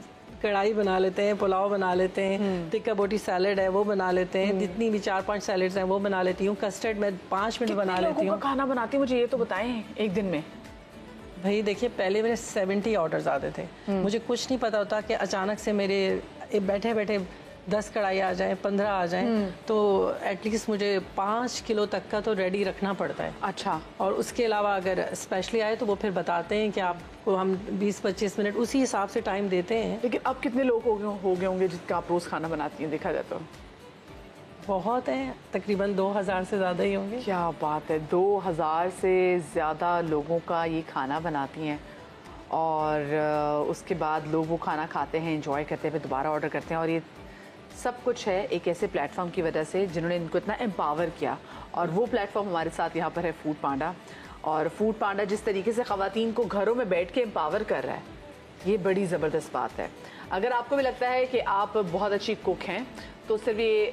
कढ़ाई बना लेते हैं, पुलाव बना लेते हैं, टिक्का बोटी सैलेड है वो बना लेते हैं, जितनी भी 4-5 सैलेड्स हैं वो बना लेती हूँ, कस्टर्ड मैं 5 मिनट बना लेती हूँ। खाना बनाती हूँ मुझे ये तो बताएं एक दिन में। भाई देखिए, पहले मेरे 70 ऑर्डर्स आते थे, मुझे कुछ नहीं पता होता कि अचानक से मेरे बैठे बैठे 10 कढ़ाई आ जाए, 15 आ जाए, तो एटलीस्ट मुझे 5 किलो तक का तो रेडी रखना पड़ता है। अच्छा। और उसके अलावा अगर स्पेशली आए तो वो फिर बताते हैं कि आपको हम 20-25 मिनट उसी हिसाब से टाइम देते हैं। लेकिन अब कितने लोग हो गए होंगे जिसका आप रोज़ खाना बनाती हैं देखा जाए तो? बहुत हैं, तकरीबन 2000 से ज़्यादा ही होंगे। क्या बात है, 2000 से ज़्यादा लोगों का ये खाना बनाती हैं, और उसके बाद लोग वो खाना खाते हैं, एंजॉय करते हैं, फिर दोबारा ऑर्डर करते हैं। और ये सब कुछ है एक ऐसे प्लेटफॉर्म की वजह से जिन्होंने इनको इतना एम्पावर किया, और वो प्लेटफॉर्म हमारे साथ यहाँ पर है फूड पांडा। और फूड पांडा जिस तरीके से ख़वातीन को घरों में बैठ के एम्पावर कर रहा है, ये बड़ी ज़बरदस्त बात है। अगर आपको भी लगता है कि आप बहुत अच्छी कुक हैं तो सिर्फ ये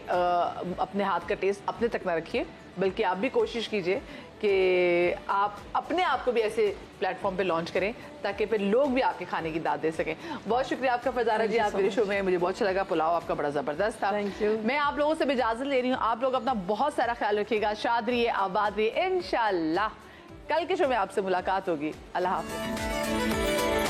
अपने हाथ का टेस्ट अपने तक ना रखिए, बल्कि आप भी कोशिश कीजिए कि आप अपने आप को भी ऐसे प्लेटफॉर्म पे लॉन्च करें ताकि फिर लोग भी आपके खाने की दाद दे सकें। बहुत शुक्रिया आपका फजारा जी, आप मेरे शो में, मुझे बहुत अच्छा लगा, पुलाव आपका बड़ा ज़बरदस्त था। Thank you. मैं आप लोगों से भी इजाज़त ले रही हूँ, आप लोग अपना बहुत सारा ख्याल रखिएगा, शाद रहिए, आबाद रहिए। इंशाल्लाह कल के शो में आपसे मुलाकात होगी। अल्लाह हाफ़िज़।